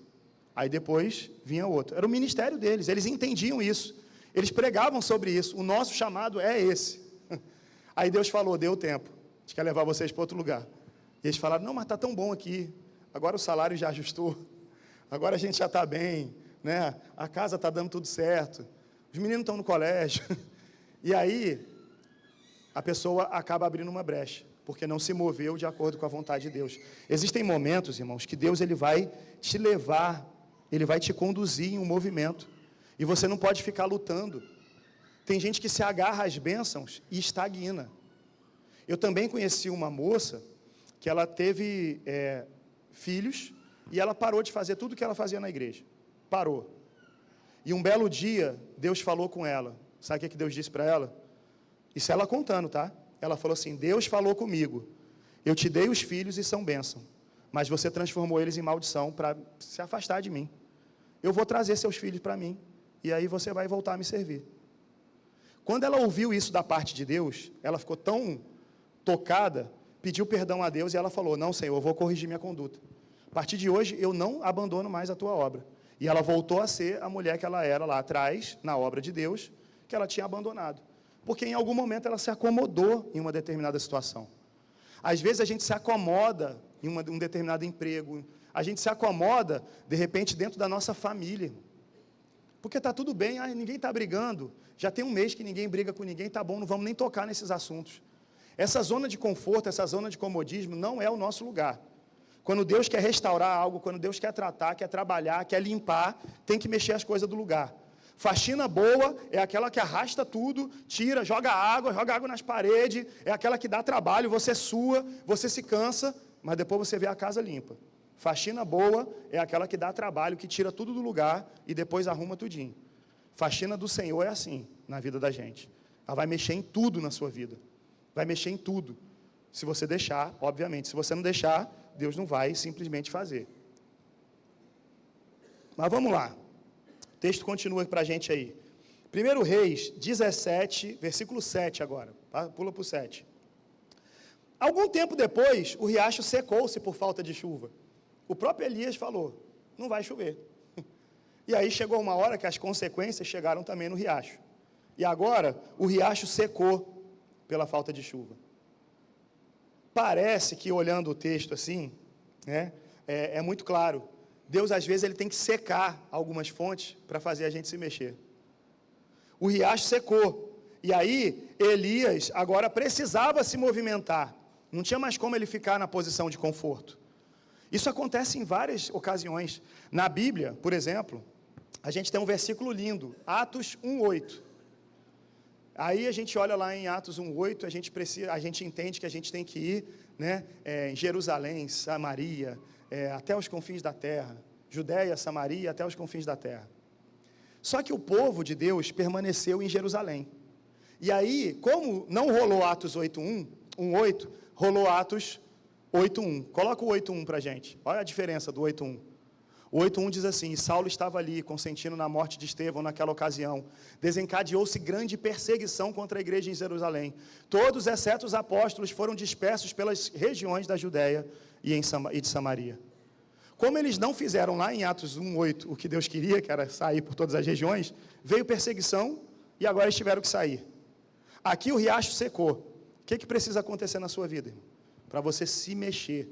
Aí depois vinha outro. Era o ministério deles, eles entendiam isso. Eles pregavam sobre isso. O nosso chamado é esse. Aí Deus falou, deu tempo. A gente quer levar vocês para outro lugar. E eles falaram, não, mas está tão bom aqui. Agora o salário já ajustou. Agora a gente já está bem, né? A casa está dando tudo certo. Os meninos estão no colégio. E aí, a pessoa acaba abrindo uma brecha, porque não se moveu de acordo com a vontade de Deus. Existem momentos, irmãos, que Deus ele vai te levar, Ele vai te conduzir em um movimento. E você não pode ficar lutando. Tem gente que se agarra às bênçãos e estagna. Eu também conheci uma moça que ela teve filhos e ela parou de fazer tudo o que ela fazia na igreja. Parou. E um belo dia, Deus falou com ela. Sabe o que Deus disse para ela? Isso ela contando, tá? Ela falou assim, Deus falou comigo. Eu te dei os filhos e são bênção. Mas você transformou eles em maldição para se afastar de mim. Eu vou trazer seus filhos para mim. E aí você vai voltar a me servir. Quando ela ouviu isso da parte de Deus, ela ficou tão tocada, pediu perdão a Deus e ela falou, não, Senhor, eu vou corrigir minha conduta. A partir de hoje, eu não abandono mais a tua obra. E ela voltou a ser a mulher que ela era lá atrás, na obra de Deus, que ela tinha abandonado. Porque em algum momento ela se acomodou em uma determinada situação. Às vezes a gente se acomoda em um determinado emprego, a gente se acomoda, de repente, dentro da nossa família. Porque está tudo bem, ninguém está brigando, já tem um mês que ninguém briga com ninguém, está bom, não vamos nem tocar nesses assuntos. Essa zona de conforto, essa zona de comodismo não é o nosso lugar. Quando Deus quer restaurar algo, quando Deus quer tratar, quer trabalhar, quer limpar, tem que mexer as coisas do lugar. Faxina boa é aquela que arrasta tudo, tira, joga água nas paredes, é aquela que dá trabalho, você sua, você se cansa, mas depois você vê a casa limpa. Faxina boa é aquela que dá trabalho, que tira tudo do lugar e depois arruma tudinho. Faxina do Senhor é assim, na vida da gente. Ela vai mexer em tudo na sua vida. Vai mexer em tudo. Se você deixar, obviamente. Se você não deixar, Deus não vai simplesmente fazer. Mas vamos lá. O texto continua para a gente aí. 1 Reis 17, versículo 7 agora. Pula para o 7. Algum tempo depois, o riacho secou-se por falta de chuva. O próprio Elias falou, não vai chover. E aí chegou uma hora que as consequências chegaram também no riacho. E agora, o riacho secou pela falta de chuva. Parece que, olhando o texto assim, né, é muito claro. Deus, às vezes, ele tem que secar algumas fontes para fazer a gente se mexer. O riacho secou. E aí, Elias agora precisava se movimentar. Não tinha mais como ele ficar na posição de conforto. Isso acontece em várias ocasiões. Na Bíblia, por exemplo, a gente tem um versículo lindo, Atos 1:8. Aí a gente olha lá em Atos 1:8, a gente entende que a gente tem que ir, né, em Jerusalém, Samaria, até os confins da terra, Judéia, Samaria, até os confins da terra. Só que o povo de Deus permaneceu em Jerusalém. E aí, como não rolou Atos 1:8, rolou Atos 8:1. Coloca o 8:1 para a gente. Olha a diferença do 8:1. O 8:1 diz assim: e Saulo estava ali, consentindo na morte de Estevão naquela ocasião. Desencadeou-se grande perseguição contra a igreja em Jerusalém. Todos, exceto os apóstolos, foram dispersos pelas regiões da Judéia e de Samaria. Como eles não fizeram lá em Atos 1:8 o que Deus queria, que era sair por todas as regiões, veio perseguição e agora eles tiveram que sair. Aqui o riacho secou. O que precisa acontecer na sua vida, irmão? Para você se mexer.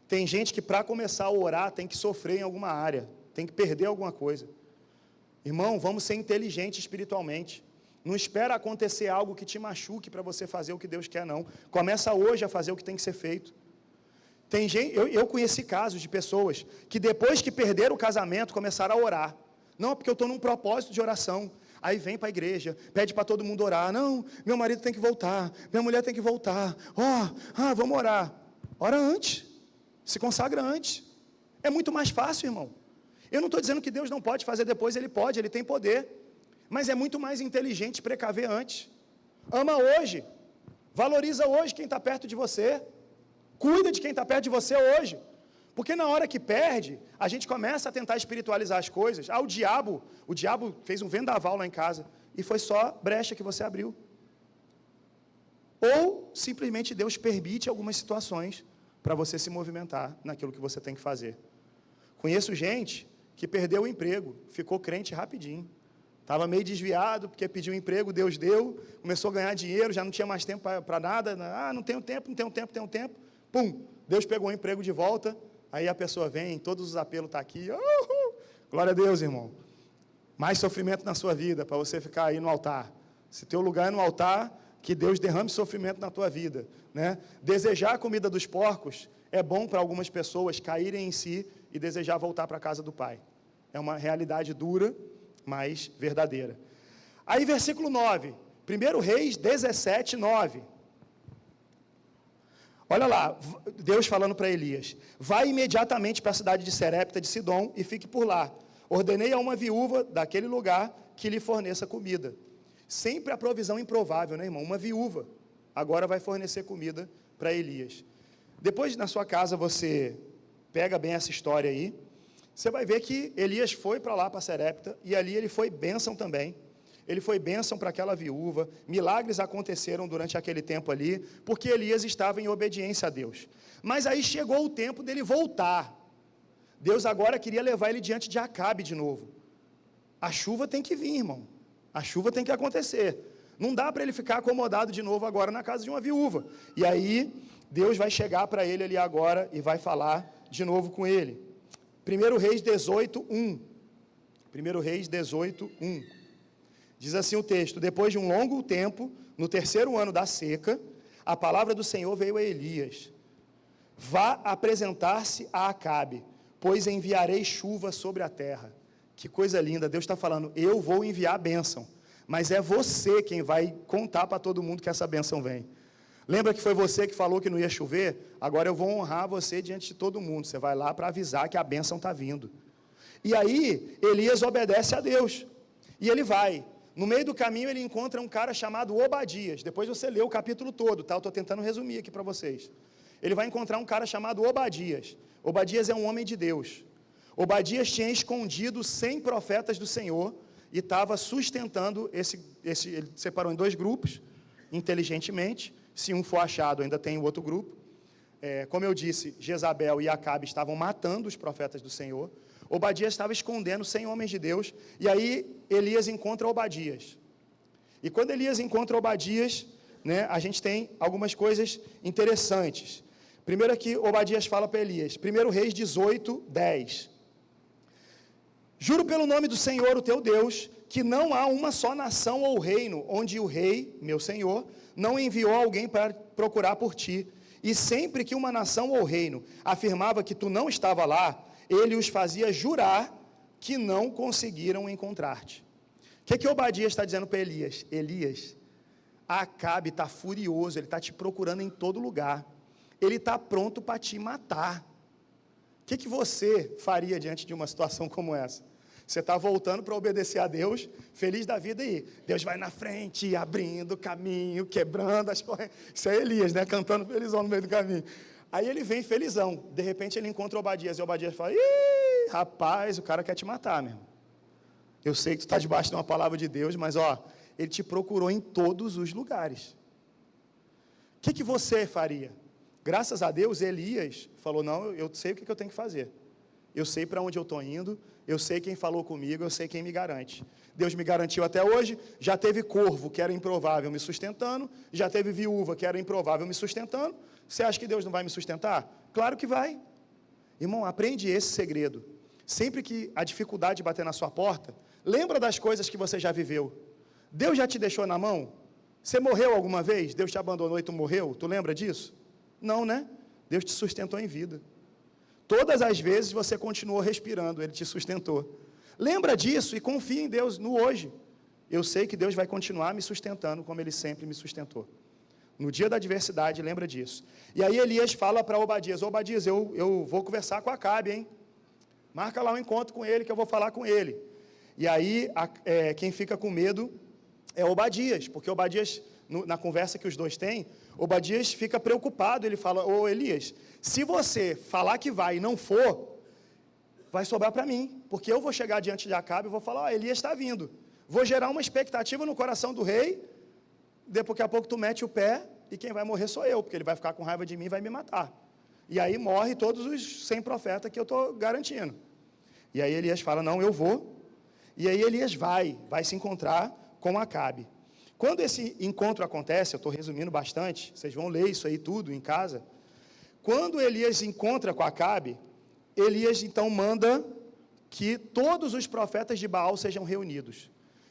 Tem gente que para começar a orar tem que sofrer em alguma área, tem que perder alguma coisa. Irmão, vamos ser inteligentes espiritualmente. Não espera acontecer algo que te machuque para você fazer o que Deus quer, não. Começa hoje a fazer o que tem que ser feito. Tem gente, eu conheci casos de pessoas que depois que perderam o casamento começaram a orar. Não, porque eu estou num propósito de oração. Aí vem para a igreja, pede para todo mundo orar. Não, meu marido tem que voltar, minha mulher tem que voltar. Vamos orar. Ora antes, se consagra antes. É muito mais fácil, irmão. Eu não estou dizendo que Deus não pode fazer depois, Ele pode, Ele tem poder. Mas é muito mais inteligente precaver antes. Ama hoje, valoriza hoje quem está perto de você. Cuida de quem está perto de você hoje. Porque na hora que perde, a gente começa a tentar espiritualizar as coisas. O diabo fez um vendaval lá em casa e foi só brecha que você abriu. Ou simplesmente Deus permite algumas situações para você se movimentar naquilo que você tem que fazer. Conheço gente que perdeu o emprego, ficou crente rapidinho. Estava meio desviado, porque pediu emprego, Deus deu, começou a ganhar dinheiro, já não tinha mais tempo para nada. Não tenho tempo. Pum, Deus pegou o emprego de volta. Aí a pessoa vem, todos os apelos estão aqui. Glória a Deus, irmão. Mais sofrimento na sua vida, para você ficar aí no altar. Se teu lugar é no altar, que Deus derrame sofrimento na tua vida. Né? Desejar a comida dos porcos é bom para algumas pessoas caírem em si e desejar voltar para a casa do Pai. É uma realidade dura, mas verdadeira. Aí versículo 9. 1 Reis 17, 9. Olha lá, Deus falando para Elias: vai imediatamente para a cidade de Serepta de Sidom e fique por lá. Ordenei a uma viúva daquele lugar que lhe forneça comida. Sempre a provisão improvável, né, irmão? Uma viúva agora vai fornecer comida para Elias. Depois, na sua casa, você pega bem essa história aí, você vai ver que Elias foi para lá, para Serepta, e ali ele foi bênção também. Ele foi bênção para aquela viúva, milagres aconteceram durante aquele tempo ali, porque Elias estava em obediência a Deus. Mas aí chegou o tempo dele voltar. Deus agora queria levar ele diante de Acabe de novo. A chuva tem que vir, irmão. A chuva tem que acontecer. Não dá para ele ficar acomodado de novo agora na casa de uma viúva. E aí, Deus vai chegar para ele ali agora e vai falar de novo com ele. 1 Reis 18, 1. 1 Reis 18, 1. Diz assim o texto: depois de um longo tempo, no 3º ano da seca, a palavra do Senhor veio a Elias: vá apresentar-se a Acabe, pois enviarei chuva sobre a terra. Que coisa linda, Deus está falando: eu vou enviar a bênção, mas é você quem vai contar para todo mundo que essa bênção vem. Lembra que foi você que falou que não ia chover? Agora eu vou honrar você diante de todo mundo. Você vai lá para avisar que a bênção está vindo. E aí, Elias obedece a Deus, e ele vai. No meio do caminho ele encontra um cara chamado Obadias. Depois você lê o capítulo todo, tá? Eu estou tentando resumir aqui para vocês. Ele vai encontrar um cara chamado Obadias. Obadias é um homem de Deus. Obadias tinha escondido 100 profetas do Senhor e estava sustentando ele separou em 2 grupos, inteligentemente. Se um for achado, ainda tem o outro grupo. Como eu disse, Jezabel e Acabe estavam matando os profetas do Senhor. Obadias estava escondendo 100 homens de Deus, e aí Elias encontra Obadias. E quando Elias encontra Obadias, né, a gente tem algumas coisas interessantes. Primeiro aqui, Obadias fala para Elias. 1 Reis 18, 10. Juro pelo nome do Senhor, o teu Deus, que não há uma só nação ou reino onde o rei, meu senhor, não enviou alguém para procurar por ti. E sempre que uma nação ou reino afirmava que tu não estava lá, ele os fazia jurar que não conseguiram encontrar-te. O que Obadias está dizendo para Elias? Elias, Acabe está furioso, ele está te procurando em todo lugar. Ele está pronto para te matar. O que você faria diante de uma situação como essa? Você está voltando para obedecer a Deus, feliz da vida aí. Deus vai na frente, abrindo o caminho, quebrando as correntes. Isso é Elias, né? Cantando felizão no meio do caminho. Aí ele vem felizão. De repente ele encontra Obadias. E Obadias fala, ih, rapaz, o cara quer te matar mesmo. Eu sei que tu está debaixo de uma palavra de Deus, mas ele te procurou em todos os lugares. O que você faria? Graças a Deus, Elias falou, não, eu sei o que eu tenho que fazer. Eu sei para onde eu estou indo, eu sei quem falou comigo, eu sei quem me garante. Deus me garantiu até hoje, já teve corvo, que era improvável, me sustentando, já teve viúva, que era improvável, me sustentando. Você acha que Deus não vai me sustentar? Claro que vai. Irmão, aprende esse segredo. Sempre que a dificuldade bater na sua porta, lembra das coisas que você já viveu. Deus já te deixou na mão? Você morreu alguma vez? Deus te abandonou e tu morreu? Tu lembra disso? Não, né? Deus te sustentou em vida. Todas as vezes você continuou respirando, Ele te sustentou. Lembra disso e confia em Deus no hoje. Eu sei que Deus vai continuar me sustentando como Ele sempre me sustentou. No dia da adversidade, lembra disso. E aí Elias fala para Obadias, Obadias, eu vou conversar com Acabe, hein? Marca lá um encontro com ele, que eu vou falar com ele. E aí, quem fica com medo é Obadias, porque Obadias, na conversa que os dois têm, Obadias fica preocupado, ele fala, ô Elias, se você falar que vai e não for, vai sobrar para mim, porque eu vou chegar diante de Acabe e vou falar, Elias está vindo. Vou gerar uma expectativa no coração do rei, daqui a pouco tu mete o pé e quem vai morrer sou eu, porque ele vai ficar com raiva de mim e vai me matar. E aí morre todos os 100 profetas que eu estou garantindo. E aí Elias fala, não, eu vou. E aí Elias vai se encontrar com Acabe. Quando esse encontro acontece, eu estou resumindo bastante, vocês vão ler isso aí tudo em casa. Quando Elias encontra com Acabe, Elias então manda que todos os profetas de Baal sejam reunidos.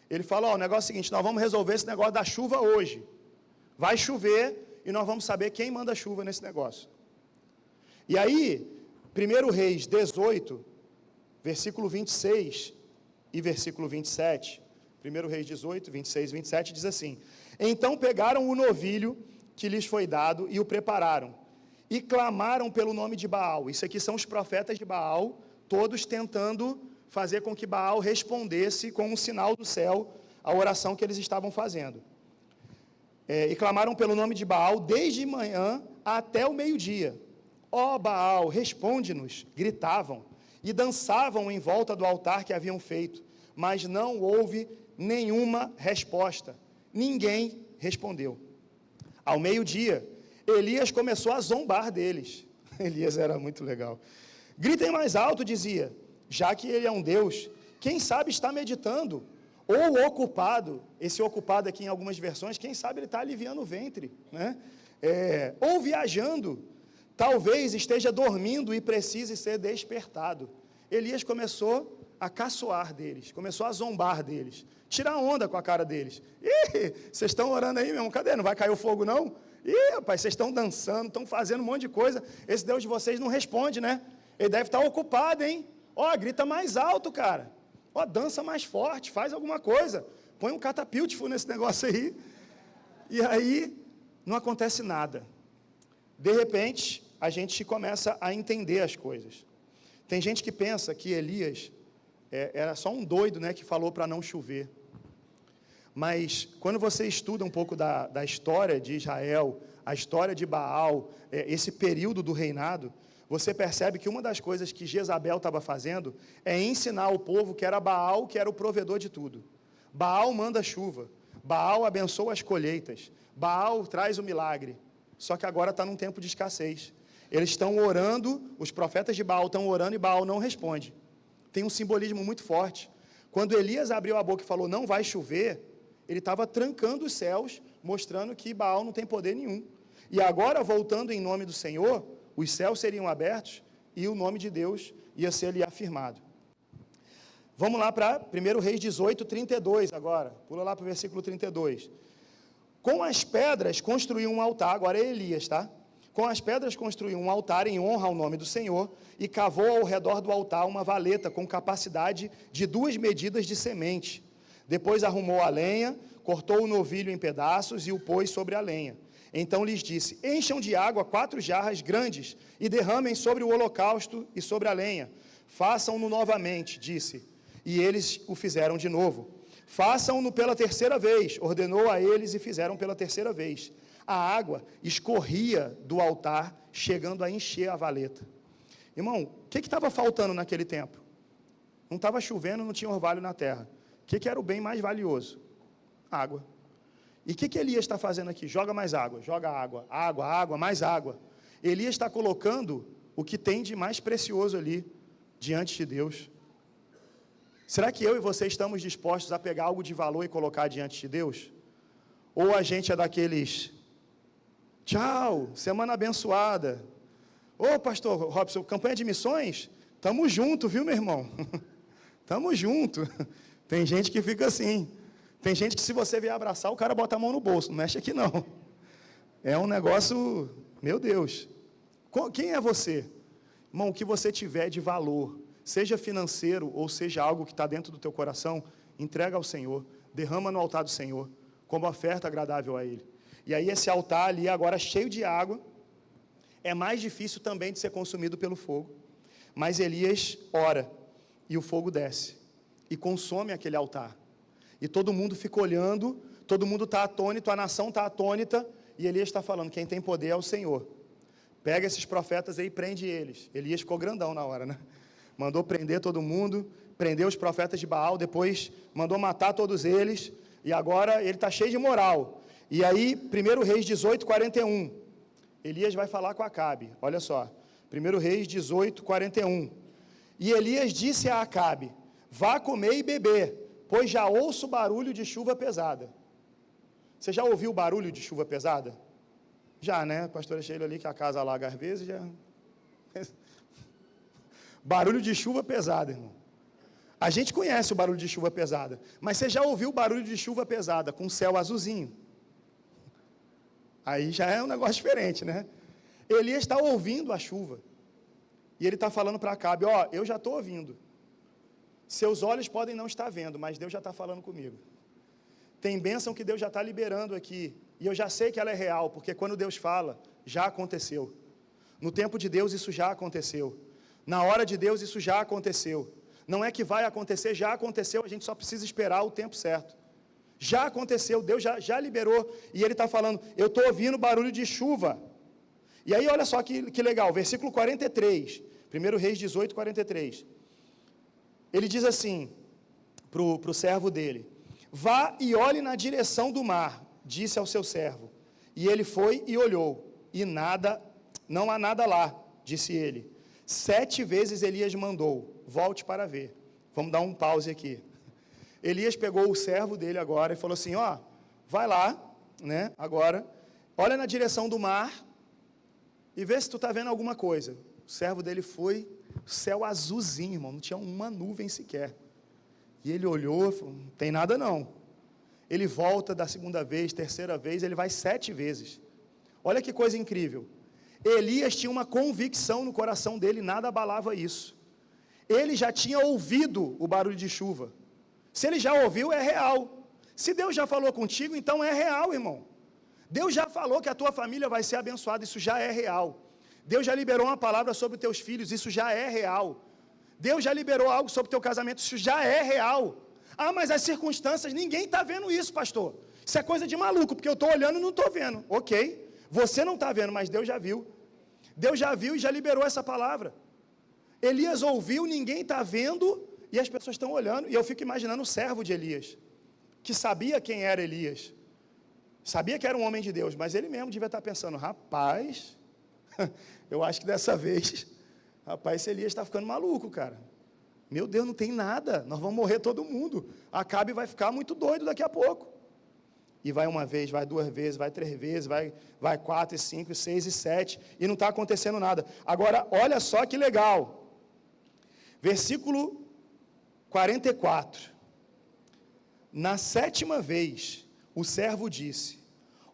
Ele fala, o negócio é o seguinte, nós vamos resolver esse negócio da chuva hoje. Vai chover e nós vamos saber quem manda chuva nesse negócio. E aí, 1 Reis 18, versículo 26 e versículo 27, 1 Reis 18, 26 e 27, diz assim, então pegaram o novilho que lhes foi dado e o prepararam, e clamaram pelo nome de Baal. Isso aqui são os profetas de Baal, todos tentando fazer com que Baal respondesse com um sinal do céu a oração que eles estavam fazendo. E clamaram pelo nome de Baal desde manhã até o meio-dia. Ó Baal, responde-nos, gritavam, e dançavam em volta do altar que haviam feito, mas não houve nenhuma resposta. Ninguém respondeu. Ao meio-dia, Elias começou a zombar deles. Elias era muito legal. Gritem mais alto, dizia, já que ele é um Deus, quem sabe está meditando, ou ocupado, esse ocupado aqui em algumas versões, quem sabe ele está aliviando o ventre, né? Ou viajando, talvez esteja dormindo e precise ser despertado. Elias começou a caçoar deles, começou a zombar deles, tirar onda com a cara deles. Ih, vocês estão orando aí mesmo, cadê? Não vai cair o fogo não? Ih, rapaz, vocês estão dançando, estão fazendo um monte de coisa, esse Deus de vocês não responde, né? Ele deve estar ocupado, hein? Ó, grita mais alto, cara. Ó, dança mais forte, faz alguma coisa. Põe um catapultifo nesse negócio aí. E aí, não acontece nada. De repente, a gente começa a entender as coisas. Tem gente que pensa que Elias era só um doido, né, que falou para não chover. Mas, quando você estuda um pouco da história de Israel, a história de Baal, esse período do reinado, você percebe que uma das coisas que Jezabel estava fazendo é ensinar ao povo que era Baal, que era o provedor de tudo. Baal manda chuva, Baal abençoa as colheitas, Baal traz o milagre. Só que agora está num tempo de escassez. Eles estão orando, os profetas de Baal estão orando e Baal não responde. Tem um simbolismo muito forte. Quando Elias abriu a boca e falou, não vai chover, ele estava trancando os céus, mostrando que Baal não tem poder nenhum. E agora, voltando em nome do Senhor, os céus seriam abertos e o nome de Deus ia ser ali afirmado. Vamos lá para 1 Reis 18, 32 agora. Pula lá para o versículo 32. Com as pedras construiu um altar, agora é Elias, tá? Com as pedras construiu um altar em honra ao nome do Senhor e cavou ao redor do altar uma valeta com capacidade de 2 medidas de semente. Depois arrumou a lenha, cortou o novilho em pedaços e o pôs sobre a lenha. Então lhes disse: encham de água 4 jarras grandes e derramem sobre o holocausto e sobre a lenha. Façam-no novamente, disse. E eles o fizeram de novo. Façam-no pela 3ª vez, ordenou a eles e fizeram pela 3ª vez. A água escorria do altar, chegando a encher a valeta. Irmão, o que estava faltando naquele tempo? Não estava chovendo, não tinha orvalho na terra. O que era o bem mais valioso? Água. E o que Elias está fazendo aqui? Joga mais água, joga água, água, água, mais água. Elias está colocando o que tem de mais precioso ali, diante de Deus. Será que eu e você estamos dispostos a pegar algo de valor e colocar diante de Deus? Ou a gente é daqueles, tchau, semana abençoada. Ô pastor Robson, campanha de missões? Tamo junto, viu meu irmão? Tamo junto. Tem gente que fica assim. Tem gente que se você vier abraçar, o cara bota a mão no bolso, não mexe aqui não. É um negócio, meu Deus. Quem é você? Irmão, o que você tiver de valor, seja financeiro ou seja algo que está dentro do teu coração, entrega ao Senhor, derrama no altar do Senhor, como oferta agradável a Ele. E aí esse altar ali, agora cheio de água, é mais difícil também de ser consumido pelo fogo. Mas Elias ora, e o fogo desce, e consome aquele altar. E todo mundo fica olhando, todo mundo está atônito, a nação está atônita, e Elias está falando, quem tem poder é o Senhor. Pega esses profetas aí e prende eles. Elias ficou grandão na hora, né? Mandou prender todo mundo, prendeu os profetas de Baal, depois mandou matar todos eles, e agora ele está cheio de moral. E aí, 1 Reis 18, 41, Elias vai falar com Acabe, olha só, 1 Reis 18, 41, e Elias disse a Acabe, vá comer e beber, pois já ouço barulho de chuva pesada. Você já ouviu barulho de chuva pesada? Já, né? A pastora Sheila ali, que a casa alaga às vezes, já... Barulho de chuva pesada, irmão. A gente conhece o barulho de chuva pesada, mas você já ouviu barulho de chuva pesada com céu azulzinho? Aí já é um negócio diferente, né? Elias está ouvindo a chuva, e ele está falando para Acabe, ó, eu já estou ouvindo. Seus olhos podem não estar vendo, mas Deus já está falando comigo. Tem bênção que Deus já está liberando aqui, e eu já sei que ela é real, porque quando Deus fala, já aconteceu. No tempo de Deus isso já aconteceu. Na hora de Deus isso já aconteceu. Não é que vai acontecer, já aconteceu, a gente só precisa esperar o tempo certo. Já aconteceu, Deus já liberou, e Ele está falando, eu estou ouvindo barulho de chuva. E aí olha só que legal, versículo 43, 1 Reis 18, 43. Ele diz assim, para o servo dele, vá e olhe na direção do mar, disse ao seu servo. E ele foi e olhou, e nada, não há nada lá, disse ele. 7 vezes Elias mandou, volte para ver. Vamos dar um pause aqui. Elias pegou o servo dele agora e falou assim, ó, vai lá, né, agora, olha na direção do mar e vê se tu está vendo alguma coisa. O servo dele foi, céu azulzinho, irmão, não tinha uma nuvem sequer. E ele olhou, falou, não tem nada não. Ele volta da 2ª vez, 3ª vez, ele vai 7 vezes. Olha que coisa incrível. Elias tinha uma convicção no coração dele, nada abalava isso. Ele já tinha ouvido o barulho de chuva. Se ele já ouviu, é real. Se Deus já falou contigo, então é real, irmão. Deus já falou que a tua família vai ser abençoada, isso já é real. Deus já liberou uma palavra sobre os teus filhos, isso já é real. Deus já liberou algo sobre o teu casamento, isso já é real. Ah, mas as circunstâncias, ninguém está vendo isso, pastor. Isso é coisa de maluco, porque eu estou olhando e não estou vendo. Ok, você não está vendo, mas Deus já viu. Deus já viu e já liberou essa palavra. Elias ouviu, ninguém está vendo, e as pessoas estão olhando, e eu fico imaginando o servo de Elias, que sabia quem era Elias, sabia que era um homem de Deus, mas ele mesmo devia estar pensando, rapaz, eu acho que dessa vez, rapaz, esse Elias está ficando maluco, cara. Meu Deus, não tem nada, nós vamos morrer todo mundo. Acabe vai ficar muito doido daqui a pouco. E vai uma vez, vai 2 vezes, vai 3 vezes, vai 4, 5, 6 e 7, e não está acontecendo nada. Agora, olha só que legal. Versículo 44. Na 7ª vez, o servo disse: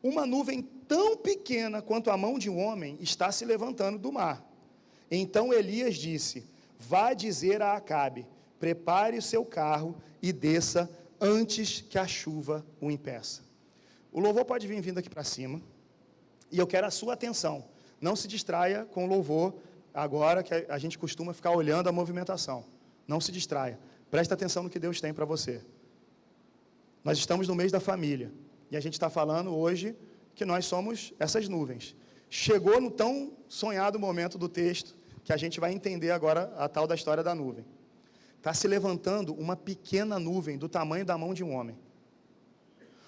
uma nuvem tão pequena quanto a mão de um homem está se levantando do mar. Então Elias disse: vá dizer a Acabe, prepare o seu carro e desça antes que a chuva o impeça. O louvor pode vir vindo aqui para cima, e eu quero a sua atenção. Não se distraia com o louvor agora, que a gente costuma ficar olhando a movimentação. Não se distraia. Presta atenção no que Deus tem para você. Nós estamos no mês da família, e a gente está falando hoje que nós somos essas nuvens. Chegou no tão sonhado momento do texto, que a gente vai entender agora a tal da história da nuvem. Está se levantando uma pequena nuvem do tamanho da mão de um homem.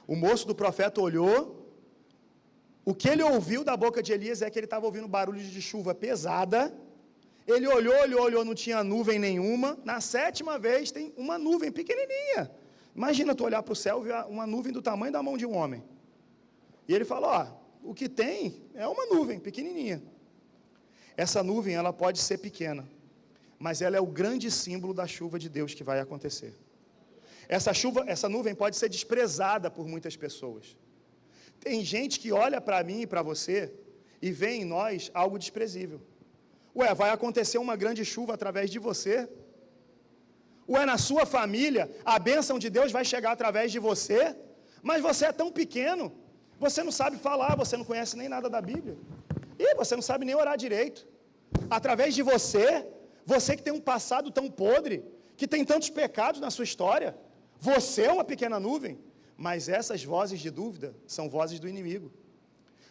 O moço do profeta olhou, o que ele ouviu da boca de Elias é que ele estava ouvindo barulho de chuva pesada. Ele olhou, não tinha nuvem nenhuma. Na 7ª vez tem uma nuvem pequenininha. Imagina tu olhar para o céu e ver uma nuvem do tamanho da mão de um homem. E ele falou, o que tem é uma nuvem pequenininha. Essa nuvem, ela pode ser pequena, mas ela é o grande símbolo da chuva de Deus que vai acontecer. Essa nuvem pode ser desprezada por muitas pessoas. Tem gente que olha para mim e para você e vê em nós algo desprezível. Vai acontecer uma grande chuva através de você? Na sua família, a bênção de Deus vai chegar através de você? Mas você é tão pequeno, você não sabe falar, você não conhece nem nada da Bíblia. E você não sabe nem orar direito. Através de você que tem um passado tão podre, que tem tantos pecados na sua história, você é uma pequena nuvem, mas essas vozes de dúvida são vozes do inimigo.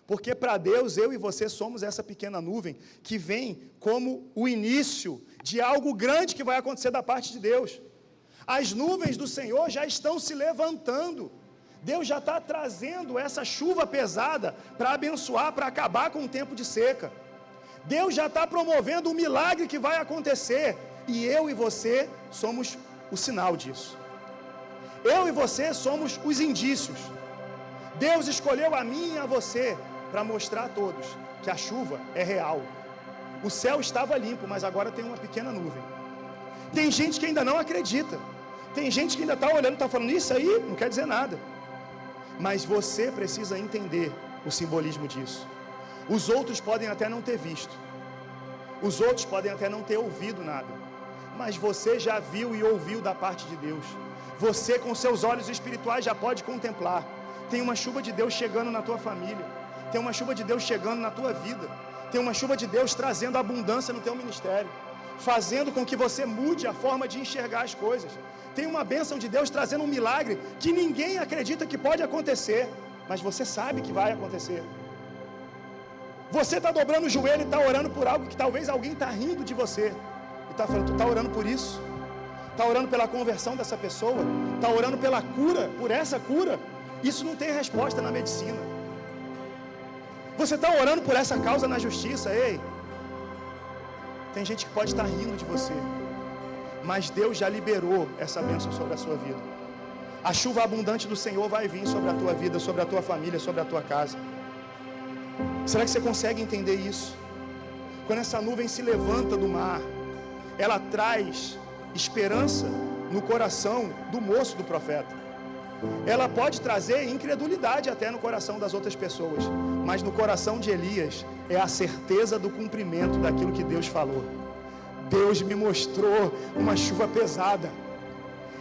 Porque para Deus, eu e você somos essa pequena nuvem que vem como o início de algo grande que vai acontecer da parte de Deus. As nuvens do Senhor já estão se levantando. Deus já está trazendo essa chuva pesada para abençoar, para acabar com o tempo de seca. Deus já está promovendo um milagre que vai acontecer. E eu e você somos o sinal disso. Eu e você somos os indícios. Deus escolheu a mim e a você para mostrar a todos que a chuva é real. O céu estava limpo, mas agora tem uma pequena nuvem. Tem gente que ainda não acredita. Tem gente que ainda está olhando e está falando, isso aí não quer dizer nada. Mas você precisa entender o simbolismo disso. Os outros podem até não ter visto. Os outros podem até não ter ouvido nada. Mas você já viu e ouviu da parte de Deus. Você com seus olhos espirituais já pode contemplar. Tem uma chuva de Deus chegando na tua família. Tem uma chuva de Deus chegando na tua vida. Tem uma chuva de Deus trazendo abundância no teu ministério, fazendo com que você mude a forma de enxergar as coisas. Tem uma bênção de Deus trazendo um milagre que ninguém acredita que pode acontecer, mas você sabe que vai acontecer. Você está dobrando o joelho e está orando por algo que talvez alguém está rindo de você. E está falando, tu está orando por isso? Está orando pela conversão dessa pessoa? Está orando pela cura, por essa cura? Isso não tem resposta na medicina. Você está orando por essa causa na justiça? Ei, tem gente que pode estar rindo de você, mas Deus já liberou essa bênção sobre a sua vida. A chuva abundante do Senhor vai vir sobre a tua vida, sobre a tua família, sobre a tua casa. Será que você consegue entender isso? Quando essa nuvem se levanta do mar, ela traz esperança no coração do moço do profeta. Ela pode trazer incredulidade até no coração das outras pessoas, mas no coração de Elias é a certeza do cumprimento daquilo que Deus falou. Deus me mostrou uma chuva pesada,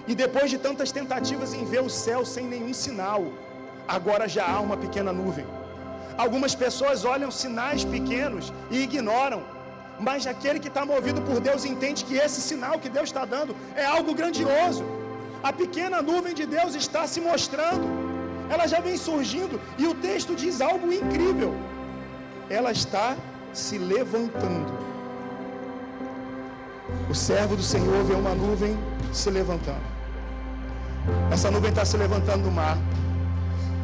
e depois de tantas tentativas em ver o céu sem nenhum sinal, agora já há uma pequena nuvem. Algumas pessoas olham sinais pequenos e ignoram, mas aquele que está movido por Deus entende que esse sinal que Deus está dando é algo grandioso. A pequena nuvem de Deus está se mostrando, ela já vem surgindo, e o texto diz algo incrível: ela está se levantando. O servo do Senhor vê uma nuvem se levantando. Essa nuvem está se levantando do mar.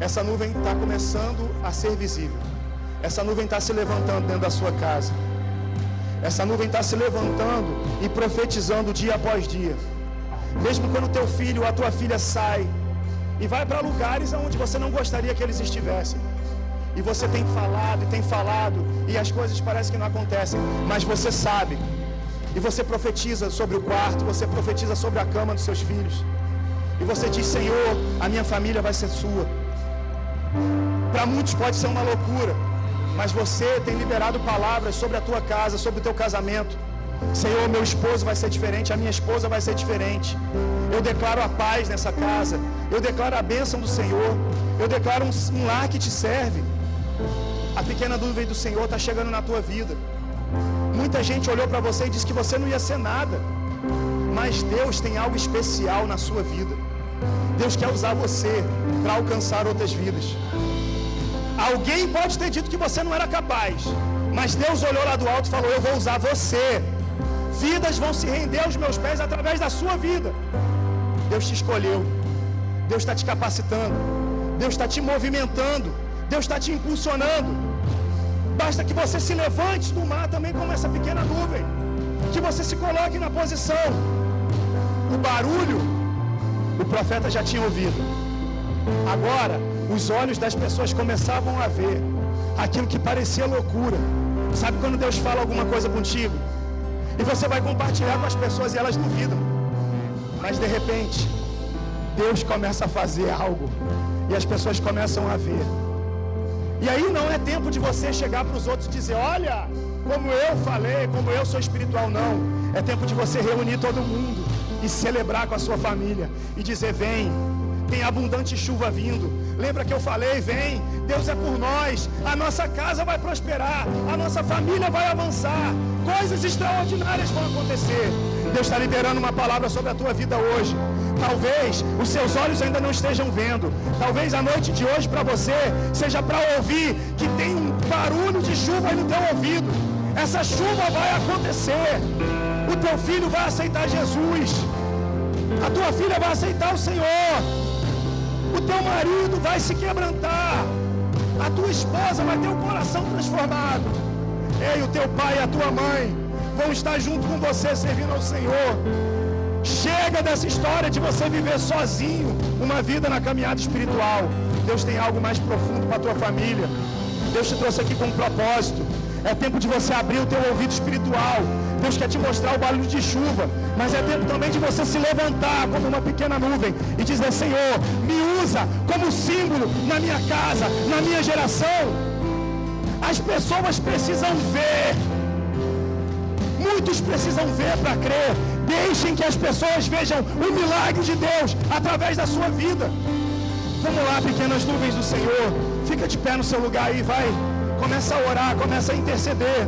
Essa nuvem está começando a ser visível. Essa nuvem está se levantando dentro da sua casa. Essa nuvem está se levantando e profetizando dia após dia. Mesmo quando teu filho ou a tua filha sai e vai para lugares onde você não gostaria que eles estivessem. E você tem falado, e as coisas parecem que não acontecem, mas você sabe. E você profetiza sobre o quarto, você profetiza sobre a cama dos seus filhos. E você diz: Senhor, a minha família vai ser sua. Para muitos pode ser uma loucura, mas você tem liberado palavras sobre a tua casa, sobre o teu casamento. Senhor, meu esposo vai ser diferente, a minha esposa vai ser diferente. Eu declaro a paz nessa casa, eu declaro a bênção do Senhor, eu declaro um lar que te serve. A pequena nuvem do Senhor está chegando na tua vida. Muita gente olhou para você e disse que você não ia ser nada, mas Deus tem algo especial na sua vida. Deus quer usar você para alcançar outras vidas. Alguém pode ter dito que você não era capaz, mas Deus olhou lá do alto e falou: eu vou usar você. Vidas vão se render aos meus pés através da sua vida. Deus te escolheu, Deus está te capacitando, Deus está te movimentando, Deus está te impulsionando. Basta que você se levante do mar também como essa pequena nuvem, que você se coloque na posição. O barulho, o profeta já tinha ouvido. Agora, os olhos das pessoas começavam a ver aquilo que parecia loucura. Sabe quando Deus fala alguma coisa contigo? E você vai compartilhar com as pessoas e elas duvidam. Mas de repente, Deus começa a fazer algo e as pessoas começam a ver. E aí não é tempo de você chegar para os outros e dizer: olha, como eu falei, como eu sou espiritual. Não. É tempo de você reunir todo mundo e celebrar com a sua família e dizer: vem, tem abundante chuva vindo. Lembra que eu falei? Vem, Deus é por nós, a nossa casa vai prosperar, a nossa família vai avançar, coisas extraordinárias vão acontecer. Deus está liberando uma palavra sobre a tua vida hoje. Talvez os seus olhos ainda não estejam vendo, talvez a noite de hoje para você seja para ouvir que tem um barulho de chuva aí no teu ouvido. Essa chuva vai acontecer. O teu filho vai aceitar Jesus, a tua filha vai aceitar o Senhor, o teu marido vai se quebrantar, a tua esposa vai ter o coração transformado. Ei, o teu pai e a tua mãe vão estar junto com você servindo ao Senhor. Chega dessa história de você viver sozinho uma vida na caminhada espiritual. Deus tem algo mais profundo para a tua família. Deus te trouxe aqui com um propósito. É tempo de você abrir o teu ouvido espiritual. Deus quer te mostrar o barulho de chuva, mas é tempo também de você se levantar como uma pequena nuvem e dizer: Senhor, me usa como símbolo na minha casa, na minha geração. As pessoas precisam ver, muitos precisam ver para crer. Deixem que as pessoas vejam o milagre de Deus através da sua vida. Vamos lá, pequenas nuvens do Senhor, fica de pé no seu lugar aí, vai. Começa a orar, começa a interceder.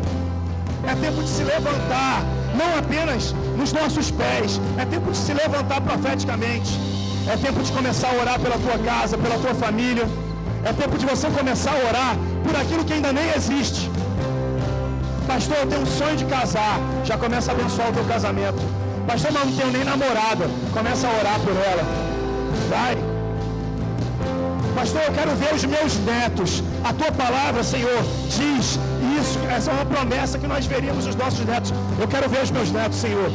É tempo de se levantar, não apenas nos nossos pés, é tempo de se levantar profeticamente. É tempo de começar a orar pela tua casa, pela tua família. É tempo de você começar a orar por aquilo que ainda nem existe. Pastor, eu tenho um sonho de casar. Já começa a abençoar o teu casamento. Pastor, mas não tenho nem namorada. Começa a orar por ela. Vai. Pastor, eu quero ver os meus netos. A tua palavra, Senhor, diz isso. Essa é uma promessa que nós veríamos os nossos netos. Eu quero ver os meus netos, Senhor.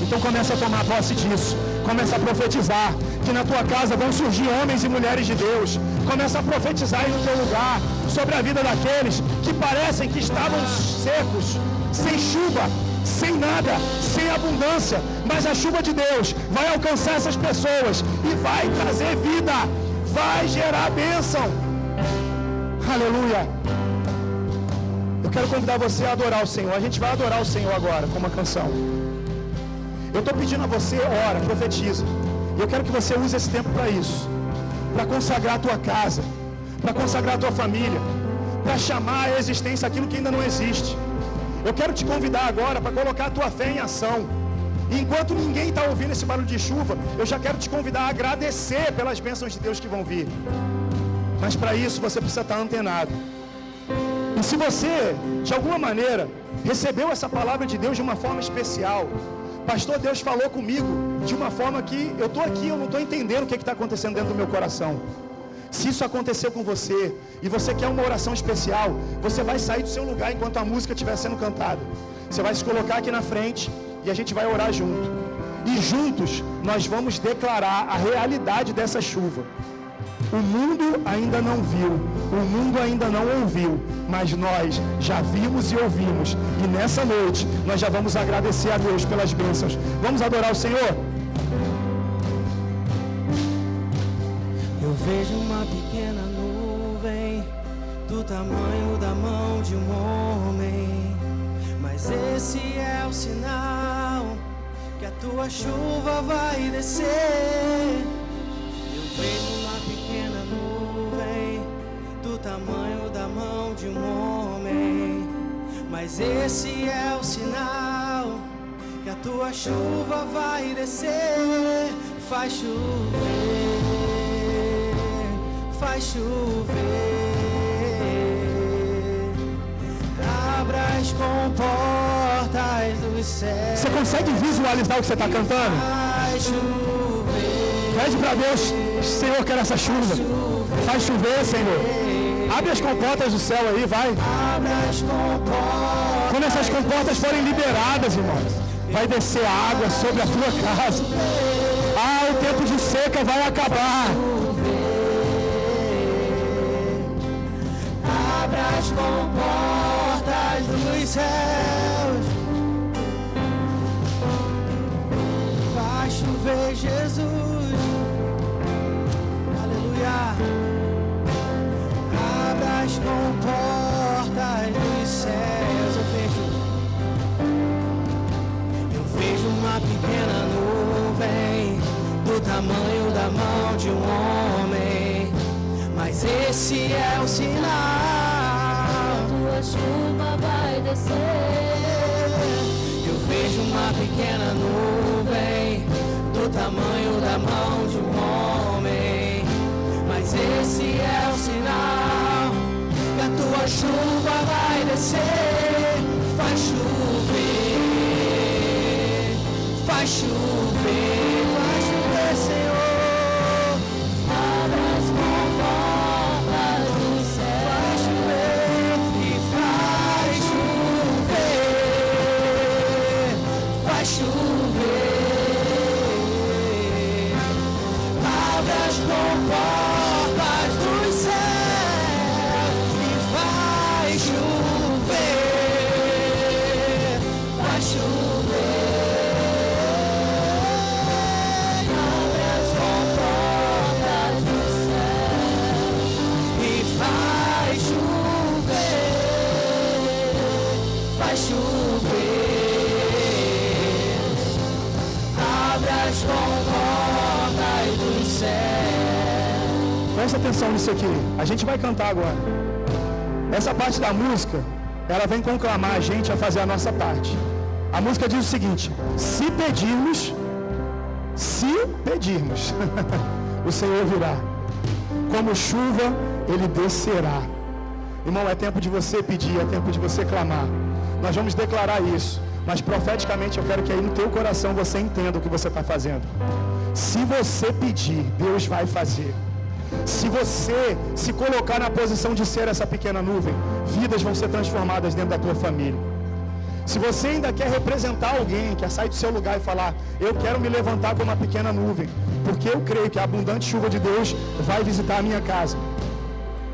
Então começa a tomar posse disso. Começa a profetizar que na tua casa vão surgir homens e mulheres de Deus. Começa a profetizar aí no teu lugar sobre a vida daqueles que parecem que estavam secos, sem chuva, sem nada, sem abundância. Mas a chuva de Deus vai alcançar essas pessoas e vai trazer vida, vai gerar bênção. Aleluia. Eu quero convidar você a adorar o Senhor. A gente vai adorar o Senhor agora com uma canção. Eu estou pedindo a você, ora, profetiza. E eu quero que você use esse tempo para isso, para consagrar a tua casa, para consagrar a tua família, para chamar à existência aquilo que ainda não existe. Eu quero te convidar agora para colocar a tua fé em ação. E enquanto ninguém está ouvindo esse barulho de chuva, eu já quero te convidar a agradecer pelas bênçãos de Deus que vão vir. Mas para isso você precisa estar antenado. E se você, de alguma maneira, recebeu essa palavra de Deus de uma forma especial, pastor, Deus falou comigo de uma forma que eu estou aqui, eu não estou entendendo o que está acontecendo dentro do meu coração. Se isso aconteceu com você e você quer uma oração especial, você vai sair do seu lugar enquanto a música estiver sendo cantada. Você vai se colocar aqui na frente e a gente vai orar junto. e juntos nós vamos declarar a realidade dessa chuva. O mundo ainda não viu, o mundo ainda não ouviu, mas nós já vimos e ouvimos, e nessa noite nós já vamos agradecer a Deus pelas bênçãos. Vamos adorar o Senhor? Eu vejo uma pequena nuvem do tamanho da mão de um homem, mas esse é o sinal que a tua chuva vai descer. Eu vejo uma pequena nuvem do tamanho da mão de um homem, mas esse é o sinal que a tua chuva vai descer. Faz chover, faz chover, abra as comportas dos céus. Você consegue visualizar o que você está cantando? Faz chover, Pede para Deus: Senhor, quero essa chuva. Faz chover, Senhor. Abre as comportas do céu aí, vai. abra as comportas. Quando essas comportas forem liberadas, irmãos, vai descer água sobre a tua casa. Ah, o tempo de seca vai acabar. Abra as comportas dos céus. Faz chover, Jesus. Aleluia. Abra as comportas dos céus. Eu vejo uma pequena nuvem do tamanho da mão de um homem, mas esse é o sinal. Tua chuva vai descer. Eu vejo uma pequena nuvem do tamanho da mão de um homem, mas esse é o sinal que a tua chuva vai descer. Faz chover, faz chover, faz chover, Senhor. Abra as comportas dos céus. Faz chover e faz chover, faz chover. Abre as comportas dos céus e faz chover, faz chover. Abre as comportas dos céus e faz chover. Abre as comportas dos céus. Presta atenção nisso aqui. A gente vai cantar agora. Essa parte da música, ela vem conclamar a gente a fazer a nossa parte. A música diz o seguinte: se pedirmos, o Senhor virá. Como chuva, Ele descerá. Irmão, é tempo de você pedir, é tempo de você clamar. Nós vamos declarar isso, mas profeticamente eu quero que aí no teu coração você entenda o que você está fazendo. Se você pedir, Deus vai fazer. Se você se colocar na posição de ser essa pequena nuvem, vidas vão ser transformadas dentro da tua família. Se você ainda quer representar alguém, quer sair do seu lugar e falar: eu quero me levantar como uma pequena nuvem, porque eu creio que a abundante chuva de Deus vai visitar a minha casa.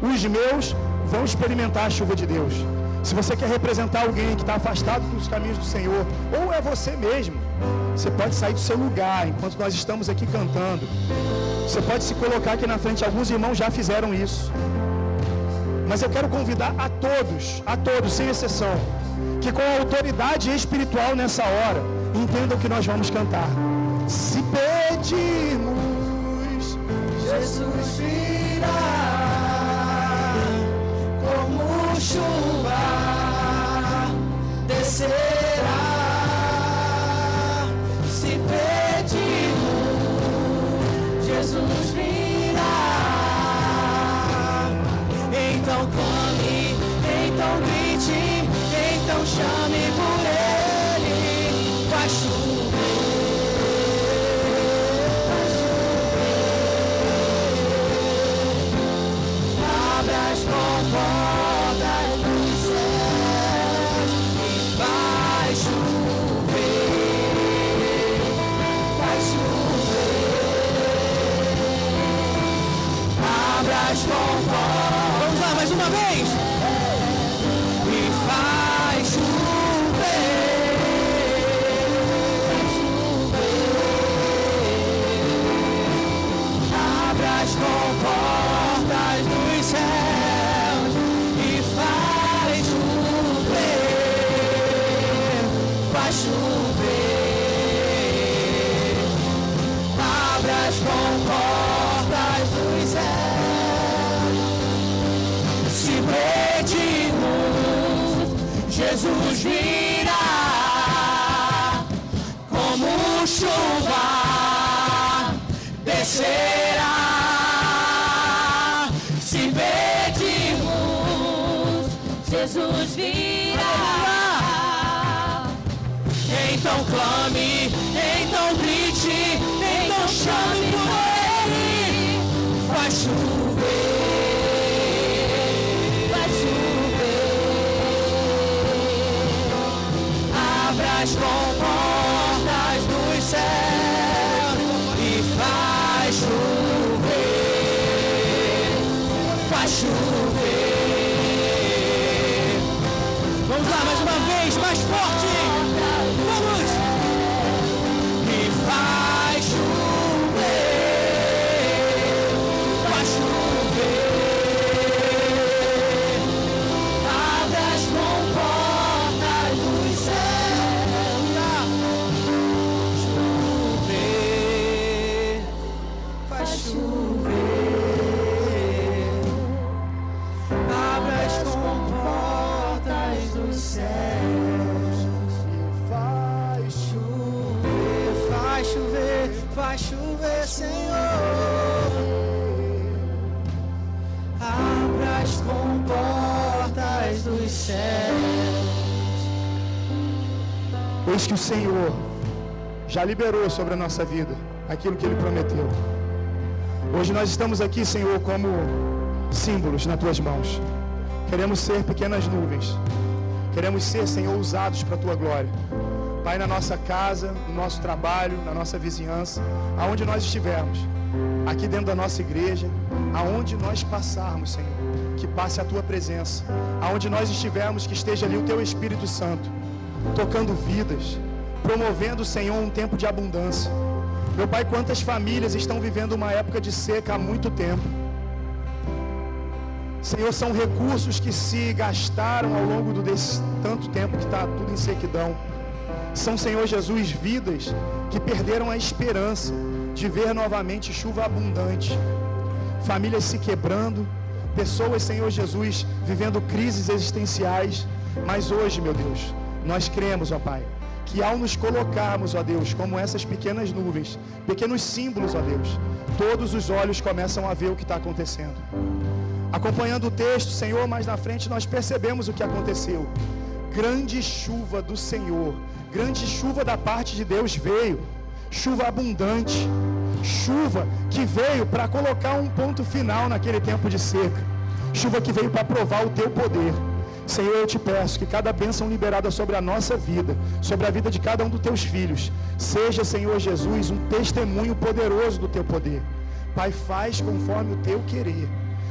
Os meus vão experimentar a chuva de Deus. Se você quer representar alguém que está afastado dos caminhos do Senhor, ou é você mesmo, você pode sair do seu lugar enquanto nós estamos aqui cantando. Você pode se colocar aqui na frente. Alguns irmãos já fizeram isso. Mas eu quero convidar a todos, sem exceção, que com a autoridade espiritual nessa hora, entendam que nós vamos cantar. Se pedirmos, Jesus virá como chuva, descerá. Se pedirmos, Jesus virá. Então clame, então grite, então chame por Ele. Faz chover, faz chover. Abra as comportas dos céus e faz chover. redimos, Jesus virá como chuva, descerá. Se pedimos, Jesus virá. então clame, então grite, então chame por Ele. Vai chover, Vai chover. abra as comportas dos céus e faz chover, faz chover. Vamos lá, mais uma vez, mais forte. Vamos! E faz chover, faz chover. Abre as comportas dos céus. Chover, faz chover. Abre as comportas dos céus. Faz Chover, faz chover, faz chover, Senhor. Abra as comportas dos céus. Eis que o Senhor já liberou sobre a nossa vida aquilo que Ele prometeu. Hoje nós estamos aqui, Senhor, como símbolos nas Tuas mãos. Queremos ser pequenas nuvens. Queremos ser, Senhor, usados para a Tua glória. Pai, na nossa casa, no nosso trabalho, na nossa vizinhança, aonde nós estivermos, aqui dentro da nossa igreja, aonde nós passarmos, Senhor, que passe a Tua presença. Aonde nós estivermos, que esteja ali o Teu Espírito Santo, tocando vidas, promovendo, Senhor, um tempo de abundância. Meu Pai, quantas famílias estão vivendo uma época de seca há muito tempo. Senhor, são recursos que se gastaram ao longo desse tanto tempo que está tudo em sequidão. São, Senhor Jesus, vidas que perderam a esperança de ver novamente chuva abundante. Famílias se quebrando, pessoas, Senhor Jesus, vivendo crises existenciais. Mas hoje, meu Deus, nós cremos, ó Pai, que ao nos colocarmos, ó Deus, como essas pequenas nuvens, pequenos símbolos, ó Deus, todos os olhos começam a ver o que está acontecendo. Acompanhando o texto, Senhor, mais na frente nós percebemos o que aconteceu. Grande chuva do Senhor, grande chuva da parte de Deus veio, chuva abundante, chuva que veio para colocar um ponto final naquele tempo de seca, chuva que veio para provar o Teu poder. Senhor, eu te peço que cada bênção liberada sobre a nossa vida, sobre a vida de cada um dos Teus filhos, seja, Senhor Jesus, um testemunho poderoso do Teu poder. Pai, faz conforme o Teu querer.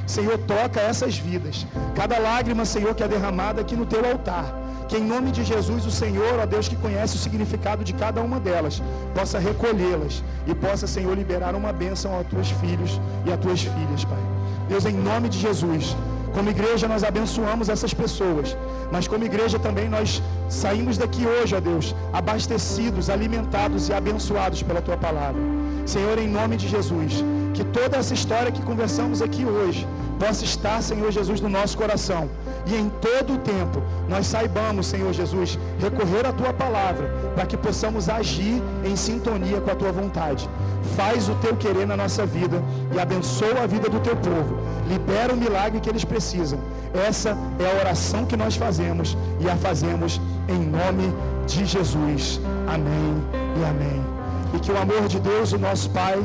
Senhor, toca essas vidas, cada lágrima, Senhor, que é derramada aqui no Teu altar, que em nome de Jesus, o Senhor, ó Deus, que conhece o significado de cada uma delas, possa recolhê-las e possa, Senhor, liberar uma bênção aos Teus filhos e às Tuas filhas, Pai. Deus, em nome de Jesus, como igreja nós abençoamos essas pessoas, mas como igreja também nós saímos daqui hoje, ó Deus, abastecidos, alimentados e abençoados pela Tua palavra. Senhor, em nome de Jesus, que toda essa história que conversamos aqui hoje possa estar, Senhor Jesus, no nosso coração. E em todo o tempo nós saibamos, Senhor Jesus, recorrer à Tua palavra, para que possamos agir em sintonia com a Tua vontade. Faz o Teu querer na nossa vida e abençoa a vida do Teu povo. Libera o milagre que eles precisam. Essa é a oração que nós fazemos e a fazemos em nome de Jesus. Amém e amém. E que o amor de Deus, o nosso Pai,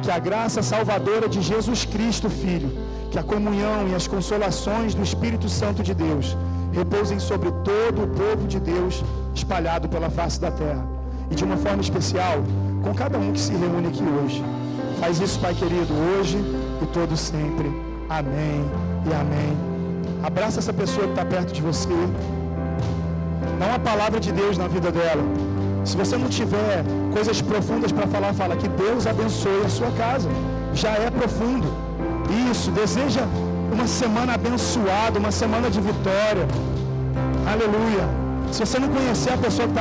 que a graça salvadora de Jesus Cristo, Filho, que a comunhão e as consolações do Espírito Santo de Deus repousem sobre todo o povo de Deus espalhado pela face da terra. E de uma forma especial, com cada um que se reúne aqui hoje. Faz isso, Pai querido, hoje e todo sempre. Amém e amém. Abraça essa pessoa que está perto de você. Dá uma palavra de Deus na vida dela. Se você não tiver coisas profundas para falar, fala que Deus abençoe a sua casa. Já é profundo. Isso, deseja uma semana abençoada, uma semana de vitória. Aleluia. Se você não conhecer a pessoa que está